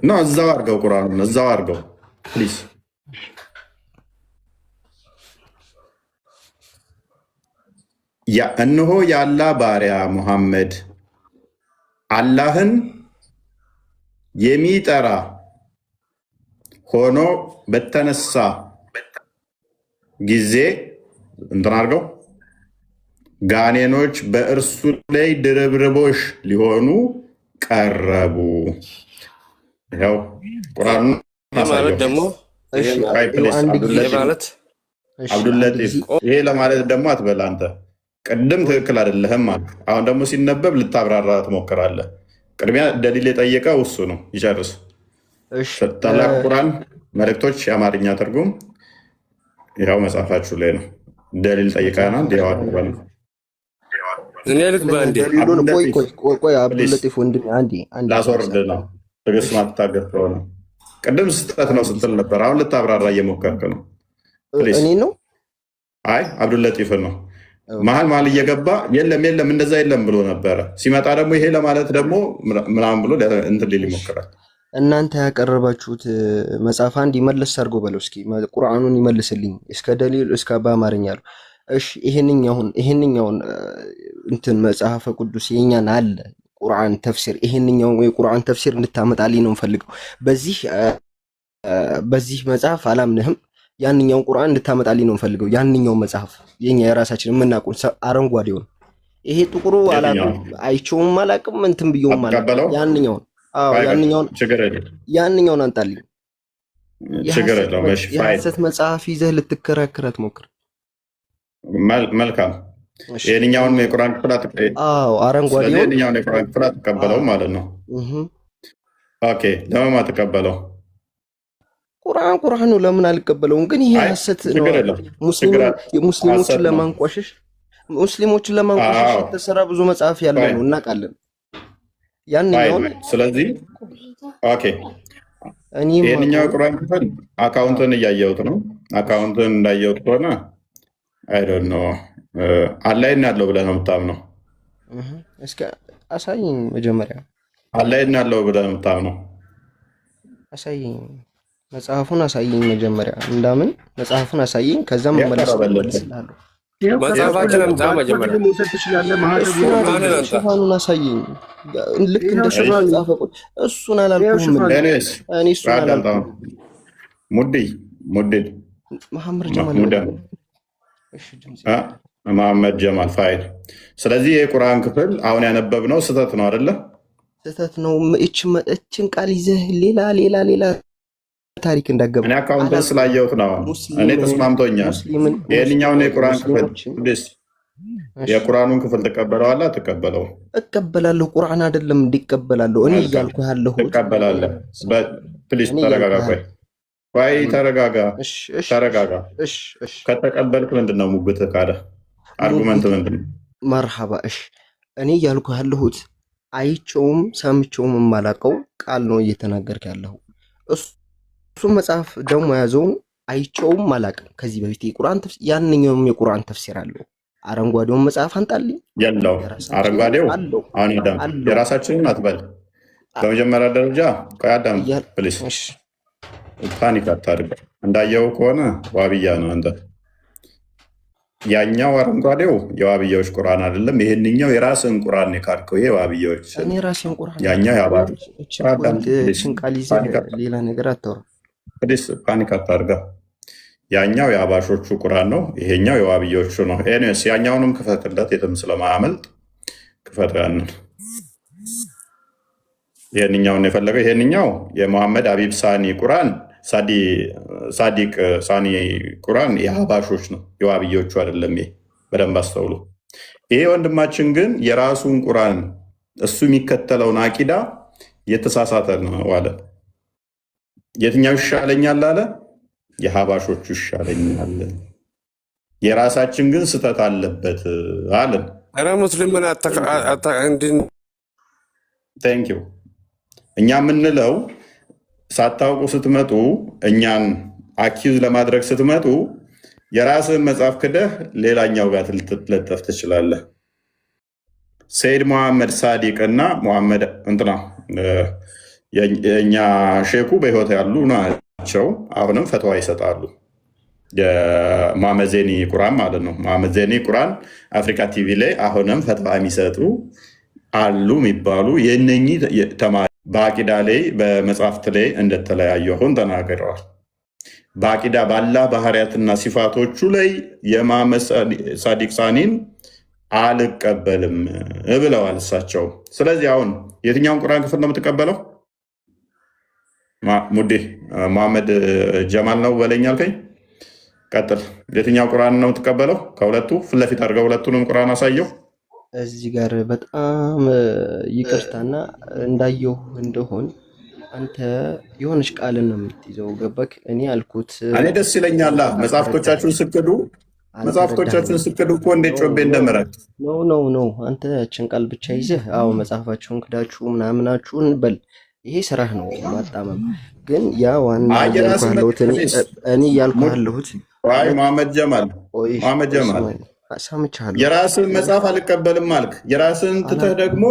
ነው። እዛው አድርገው፣ ቁርአኑን እዛው አድርገው ፕሊዝ። እነሆ የአላህ ባሪያ ሙሐመድ አላህን የሚጠራ ሆኖ በተነሳ ጊዜ እንትን አድርገው ጋኔኖች በእርሱ ላይ ድርብርቦሽ ሊሆኑ ቀረቡ። ያው ቁርአኑ ማለት ደግሞ አብዱልለጢፍ ይሄ ለማለት ደግሞ አትበል አንተ። ቅድም ትክክል አይደለህም ማለት አሁን ደግሞ ሲነበብ ልታብራራ ትሞክራለህ። ቅድሚያ ደሊል የጠየቀው እሱ ነው። ይጨርስ። ታላቅ ቁርአን መልእክቶች የአማርኛ ትርጉም ይኸው መጽሐፋችሁ ላይ ነው። ደሊል ጠይቀናል። አብዱልለጢፍ ወንድሜ ላስወርድ ነው። ትዕግስት ማትታገር ከሆነ ቅድም ስህተት ነው ስትል ነበር። አሁን ልታብራራ እየሞከርክ ነው። እኔ ነው? አይ አብዱልለጢፍን ነው። መሀል እየገባ የለም እንደዛ የለም ብሎ ነበረ። ሲመጣ ደግሞ ይሄ ለማለት ደግሞ ምናምን ብሎ እንትን ሊል ይሞክራል። እናንተ ያቀረባችሁት መጽሐፍ አንድ ይመልስ አድርጎ በለው እስኪ፣ ቁርአኑን ይመልስልኝ እስከ ደሊል እስከ በአማርኛ አሉ። እሺ ይሄንኛውን እንትን መጽሐፈ ቅዱስ የኛን አለ ቁርአን ተፍሲር፣ ይሄንኛውን ወይ ቁርአን ተፍሲር እንድታመጣልኝ ነው የምፈልገው። በዚህ መጽሐፍ አላምንህም። ያንኛውን ቁርአን እንድታመጣልኝ ነው የምፈልገው። ያንኛውን መጽሐፍ የኛ የራሳችን የምናውቀው አረንጓዴውን። ይሄ ጥቁሩ አላውቅም፣ አይቼውም አላውቅም፣ እንትን ብየውም አላውቅም። ያንኛውን ያንኛውን አንጣልኝ። የሐሰት መጽሐፍ ይዘህ ልትከራከራት ሞክር። መልካም። ይሄንኛውን የቁርአን ክፍል አረንጓዴውን ይሄንኛውን የቁርአን ክፍል አትቀበለው ማለት ነው። ኦኬ፣ ለምን አትቀበለው? ቁርአን ነው፣ ለምን አልቀበለውም? ግን ይሄ ሐሰት ነው። ሙስሊሞችን ለማንቋሸሽ የተሰራ ብዙ መጽሐፍ ያለ ነው እናውቃለን። ያንኛውን ስለዚህ ኦኬ፣ ይሄንኛው የቁርአን ክፍል አካውንትን እያየሁት ነው። አካውንትን እንዳየሁት ከሆነ አይ ዶንት ኖ አላይን ያለው ብለህ ነው የምታምነው? እስኪ አሳይኝ መጀመሪያ። አላይን ያለው ብለህ ነው የምታምነው? አሳይኝ፣ መጽሐፉን አሳይኝ መጀመሪያ። እንዳምን መጽሐፉን አሳይኝ፣ ከዛ መመለስልሃለሁ። መጽሐፋችን አምጣ መጀመሪያ። ሽፋኑን አሳይኝ። ልክ እንደ ሽፋኑ ጻፈቁት። እሱን አላልኩም እኔ እሱን አላልኩም። ሙዲ መሐመድ ጀማል ፋይል። ስለዚህ የቁርአን ክፍል አሁን ያነበብነው ስህተት ነው አይደለ? ስህተት ነው። እችን ቃል ይዘህ ሌላ ታሪክ እንዳገባ እኔ አካውንትን ስላየሁት ነው። እኔ ተስማምቶኛል። ይህንኛውን የቁርአን ክፍል የቁርአኑን ክፍል ትቀበለዋለህ? አትቀበለው? እቀበላለሁ። ቁርአን አይደለም እንዲቀበላለሁ እኔ እያልኩ ያለሁት። ትቀበላለህ? ፕሊዝ ተረጋጋ። ቆይ ተረጋጋ። ከተቀበልክ ምንድን ነው ሙግትህ? ካለ አርጉመንት ምንድን ነው? መርሐባ። እሺ፣ እኔ እያልኩ ያለሁት አይቼውም ሰምቼውም የማላውቀው ቃል ነው እየተናገርክ ያለሁ። እሱም መጽሐፍ ደግሞ ያዘውን አይቼውም አላውቅም ከዚህ በፊት የቁርአን ተፍሲር፣ ያንኛውም የቁርአን ተፍሲር አለው። አረንጓዴውን መጽሐፍ አንጣልኝ። የለው አረንጓዴው አዳም የራሳችንን አትበል። በመጀመሪያ ደረጃ ከአዳም ፕሊስ ፓኒክ አታድርግ። እንዳየው ከሆነ ዋብያ ነው አንተ። ያኛው አረንጓዴው የዋብያዎች ቁርአን አይደለም። ይሄንኛው የራስን ቁርአን የካድከው። ይሄ ዋብያዎች እኔ ራሴን ቁርአን ያኛው ያባል ሽንቃሊዝ ሌላ ነገር አታወራ። ፕሊስ ፓኒክ አታድርጋ። ያኛው የአባሾቹ ቁርአን ነው፣ ይሄኛው የዋብያዎቹ ነው። ኤኒዌይስ ያኛውንም ክፈትለት፣ የትም ስለማያመልጥ ክፈት። ያንን ይሄንኛውን የፈለገው ይሄንኛው የሙሐመድ አቢብ ሳኒ ቁርአን ሳዲቅ ሳኒ ቁርአን የአባሾች ነው፣ የዋብያዎቹ አይደለም። ይሄ በደንብ አስተውሉ። ይሄ ወንድማችን ግን የራሱን ቁርአን እሱ የሚከተለውን አቂዳ የተሳሳተ ነው አለ። የትኛው ይሻለኛል አለ? የሀባሾቹ ይሻለኛል፣ የራሳችን ግን ስህተት አለበት አለን። ኧረ ሙስሊምን ቴንክ ዩ። እኛ የምንለው ሳታውቁ ስትመጡ፣ እኛን አኪዝ ለማድረግ ስትመጡ የራስህን መጽሐፍ ክደህ ሌላኛው ጋር ልትለጠፍ ትችላለህ። ሰይድ መሐመድ ሳዲቅ እና መሐመድ እንትና የእኛ ሼኩ በህይወት ያሉ ናቸው። አሁንም ፈትዋ ይሰጣሉ። የመሐመድ ዜኒ ቁርአን ማለት ነው። መሐመድ ዜኒ ቁርአን አፍሪካ ቲቪ ላይ አሁንም ፈትዋ የሚሰጡ አሉ የሚባሉ የእነኚህ ተማሪ በአቂዳ ላይ በመጽሐፍት ላይ እንደተለያዩ አሁን ተናግረዋል። በአቂዳ ባላ ባህሪያትና ሲፋቶቹ ላይ የመሐመድ ሳዲቅ ሳኒን አልቀበልም ብለዋል እሳቸው። ስለዚህ አሁን የትኛውን ቁርአን ክፍል ነው የምትቀበለው? ሙዴ መሐመድ ጀማል ነው በለኝ አልከኝ። ቀጥል። የትኛው ቁርአን ነው የምትቀበለው? ከሁለቱ ፊት ለፊት አድርገው ሁለቱንም ቁርአን አሳየው። እዚህ ጋር በጣም ይቅርታና እንዳየሁ እንደሆን አንተ የሆነች ቃልን ነው የምትይዘው። ገባክ? እኔ አልኩት እኔ ደስ ይለኛል። መጽሐፍቶቻችሁን ስክዱ እኮ እንደ ጮቤ እንደመረጥ ነው። አንተ ያችን ቃል ብቻ ይዘህ አዎ መጽሐፋችሁን ክዳችሁ ምናምናችሁን በል። ይሄ ስራህ ነው ማጣመም። ግን ያ ዋና ያልኩት እኔ እያልኩ ያለሁት መሐመድ ጀማል ሰምቻለሁ። የራስን መጽሐፍ አልቀበልም አልክ። የራስን ትተህ ደግሞ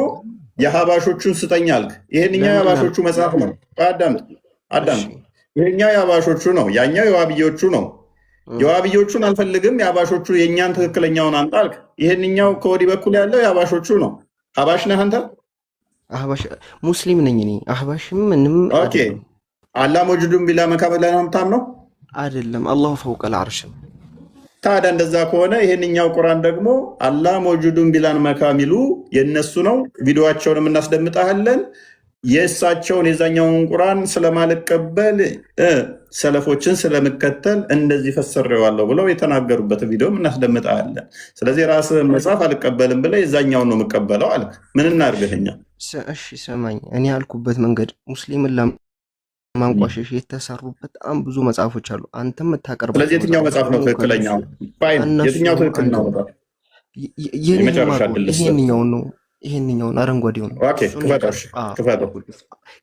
የሀባሾቹን ስጠኝ አልክ። ይሄንኛው የሀባሾቹ መጽሐፍ ነው። አዳም ይሄኛው የሀባሾቹ ነው፣ ያኛው የዋብዮቹ ነው። የዋብዮቹን አልፈልግም፣ የሀባሾቹ የእኛን ትክክለኛውን አንተ አልክ። ይሄንኛው ከወዲህ በኩል ያለው የሀባሾቹ ነው። ሀባሽ ነህ አንተ? ሙስሊም ነኝ እኔ። አህባሽም ምንም አላህ መውጁዱን ቢላ መካ ብለህ ነው የምታምነው? አይደለም አላሁ ፈውቀል አርሽ ነው። ታዲያ እንደዛ ከሆነ ይሄንኛው ቁርአን ደግሞ አላህ መውጁዱን ቢላን መካሚሉ የነሱ ነው። ቪዲዮአቸውን እናስደምጣለን። የእሳቸውን የዛኛውን ቁርአን ስለማልቀበል ሰለፎችን ስለምከተል እንደዚህ ፈስሬዋለሁ ብለው የተናገሩበት ቪዲዮ እናስደምጣለን። ስለዚህ ራስህን መጽሐፍ አልቀበልም ብለህ የዛኛውን ነው የምቀበለው አልክ። ምን እናድርግህኛ? እሺ ሰማኝ። እኔ ያልኩበት መንገድ ሙስሊምን ለማንቋሸሽ የተሰሩ በጣም ብዙ መጽሐፎች አሉ። አንተም የምታቀርበው ስለዚህ የትኛው መጽሐፍ ነው ትክክለኛው? የትኛው ትክክል ነው? የመጨረሻ ድል ይሄንኛውን አረንጓዴው ነው።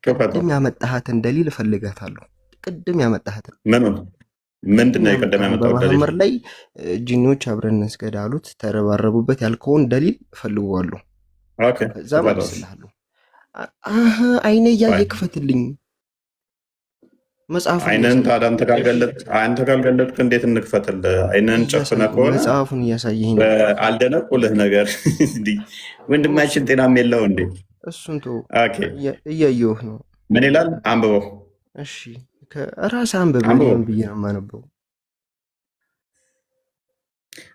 ቅድም ያመጣሃትን ደሊል እፈልጋታለሁ። ቅድም ያመጣሃትን ምንድን ነው? የቀደም ያመጣው ደሊል በመሐመድ ላይ ጂኒዎች አብረን እንስገድ አሉት፣ ተረባረቡበት ያልከውን ደሊል እፈልገዋለሁ። እዛ መልስልሃለሁ። አይኔ እያየ ክፈትልኝ መጽሐፉን። አይነን ታዲያ አንተ ካልገለጥክ እንዴት እንክፈትልህ? አይነን ጨፍነህ ከሆነ መጽሐፉን እያሳየኝ አልደነቁልህ ነገር ወንድማችን ጤናም የለው እንዴ? እሱን ተው፣ እያየሁህ ነው። ምን ይላል? አንብበው። እሺ ከራስህ አንብብ። ምን ብዬ ነው የማነበው?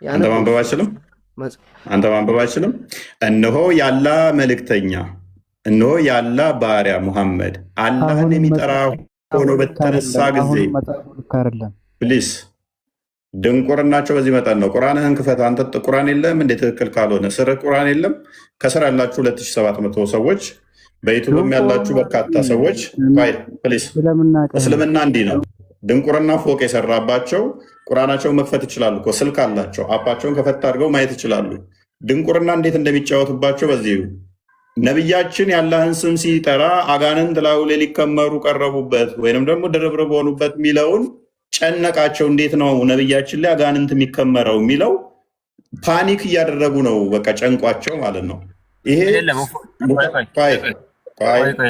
አንተ ማንበብ አችልም? እነሆ ያላ መልእክተኛ፣ እነሆ ያላ ባሪያ ሙሐመድ አላህን የሚጠራ ሆኖ በተነሳ ጊዜ ፕሊስ ድንቁርናቸው በዚህ መጠን ነው። ቁርአንህን ክፈት። አንተ ቁርአን የለም እንዴ? ትክክል ካልሆነ ስር ቁርአን የለም። ከስር ያላችሁ 2700 ሰዎች፣ በዩቱብም ያላችሁ በርካታ ሰዎች ፕሊስ፣ እስልምና እንዲህ ነው። ድንቁርና ፎቅ የሰራባቸው ቁርአናቸውን መክፈት ይችላሉ እኮ። ስልክ አላቸው፣ አፓቸውን ከፈት አድርገው ማየት ይችላሉ። ድንቁርና እንዴት እንደሚጫወቱባቸው በዚህ ነቢያችን የአላህን ስም ሲጠራ አጋንንት ላዩ ላይ ሊከመሩ ቀረቡበት ወይንም ደግሞ ድርብርብ ሆኑበት የሚለውን ጨነቃቸው። እንዴት ነው ነቢያችን ላይ አጋንንት የሚከመረው የሚለው ፓኒክ እያደረጉ ነው። በቃ ጨንቋቸው ማለት ነው። ይሄ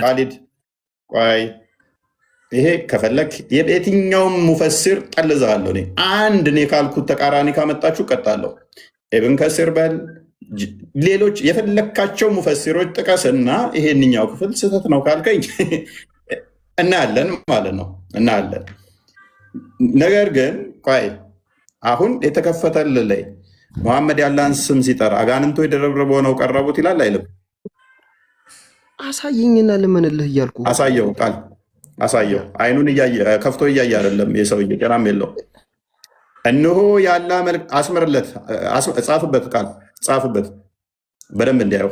ኻሊድ ቆይ፣ ይሄ ከፈለክ የትኛውም ሙፈሲር ጠልዛለሁ። እኔ ካልኩት ተቃራኒ ካመጣችሁ ቀጣለሁ። ኢብን ከሲር በል ሌሎች የፈለካቸው ሙፈሲሮች ጥቀስና ይሄንኛው ክፍል ስህተት ነው ካልከኝ እናያለን ማለት ነው። እናያለን። ነገር ግን ቆይ አሁን የተከፈተልህ ላይ መሐመድ ያላህን ስም ሲጠራ አጋንንቶ የደረብረብ ሆነው ቀረቡት ይላል አይልም? አሳየኝና ልመንልህ እያልኩ አሳየው። ቃል አሳየው። አይኑን ከፍቶ እያየ አይደለም የሰውዬ ጤናም የለው። እነሆ ያላ መልክ አስምርለት፣ ጻፍበት፣ ቃል ጻፍበት በደንብ እንዲያየው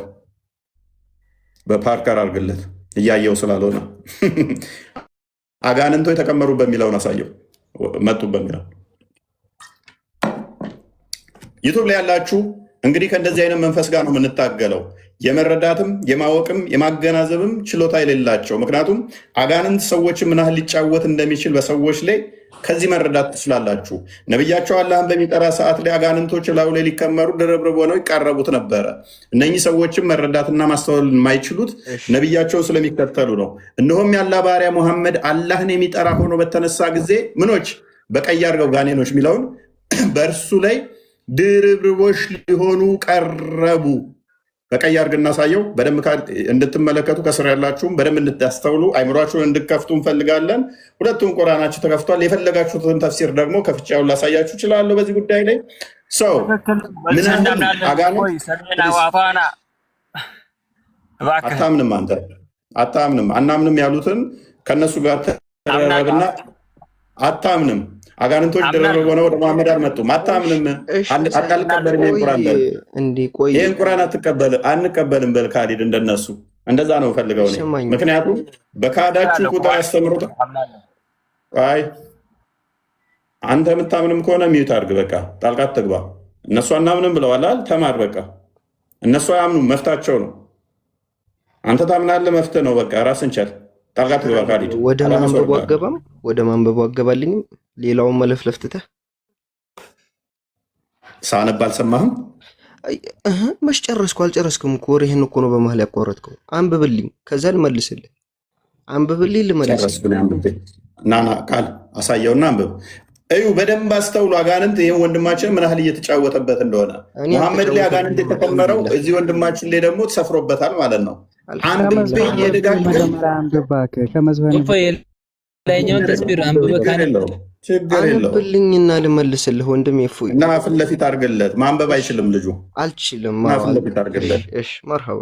በፓርከር አድርግለት እያየው ስላልሆነ አጋንንቶ የተቀመሩ በሚለውን አሳየው። መጡ በሚለው ዩቱብ ላይ ያላችሁ እንግዲህ ከእንደዚህ አይነት መንፈስ ጋር ነው የምንታገለው። የመረዳትም የማወቅም የማገናዘብም ችሎታ የሌላቸው። ምክንያቱም አጋንንት ሰዎች ምን ያህል ሊጫወት እንደሚችል በሰዎች ላይ ከዚህ መረዳት ትችላላችሁ። ነቢያቸው አላህን በሚጠራ ሰዓት ላይ አጋንንቶች ላዩ ላይ ሊከመሩ ድርብርብ ሆነው ይቃረቡት ነበረ። እነኚህ ሰዎችም መረዳትና ማስተዋል የማይችሉት ነቢያቸውን ስለሚከተሉ ነው። እነሆም ያላ ባሪያ ሙሐመድ አላህን የሚጠራ ሆኖ በተነሳ ጊዜ ምኖች በቀይ አድርገው ጋኔኖች የሚለውን በእርሱ ላይ ድርብርቦች ሊሆኑ ቀረቡ። በቀይ አድርግ እናሳየው በደንብ እንድትመለከቱ፣ ከስር ያላችሁም በደንብ እንድታስተውሉ አይምሯችሁን እንድከፍቱ እንፈልጋለን። ሁለቱም ቁርአናችሁ ተከፍቷል። የፈለጋችሁትን ተፍሲር ደግሞ ከፍቻውን ላሳያችሁ እችላለሁ። በዚህ ጉዳይ ላይ ሰው አታምንም፣ አንተ አታምንም። አናምንም ያሉትን ከእነሱ ጋር ተረብና አታምንም። አጋንንቶች ድርብርብ ሆነው ወደ መሐመድ አልመጡም። አታምንም። አልቀበልም ይህን ቁርአን አንቀበልም በል ካሊድ። እንደነሱ እንደዛ ነው ፈልገው። ምክንያቱም በካዳችሁ ቁጥር ያስተምሩት። አይ አንተ የምታምንም ከሆነ ሚዩት አድርግ፣ በቃ ጣልቃት ትግባ። እነሱ አናምንም ብለዋል። ተማር፣ በቃ እነሱ አያምኑም፣ መፍታቸው ነው። አንተ ታምናለህ፣ መፍትህ ነው። በቃ ራስን ቻል፣ ጣልቃት ትግባ ካሊድ። ወደ ማንበቡ አገባልኝም ሌላውን መለፍለፍ ትተህ ሳነብ አልሰማህም? መች ጨረስኩ? አልጨረስክም እኮ ወሬህን እኮ ነው በመሀል ያቋረጥከው። አንብብልኝ፣ ከዛ ልመልስልህ። አንብብልኝ፣ ልመልስልህ። ናና ቃል አሳየውና አንብብ። እዩ፣ በደንብ አስተውሉ። አጋንንት ይህም ወንድማችን ምን ያህል እየተጫወተበት እንደሆነ። ሙሐመድ ላይ አጋንንት የተከመረው እዚህ ወንድማችን ላይ ደግሞ ተሰፍሮበታል ማለት ነው። አንብቤ የደጋግ ላይኛውን ተስቢር አንብበህ ችግር የለውም። አንብልኝና ልመልስልህ ወንድሜ እፎይ። እና ፊት ለፊት አድርግለት። ማንበብ አይችልም ልጁ። አልችልም። እና ፊት ለፊት አድርግለት። እሺ መርሐባ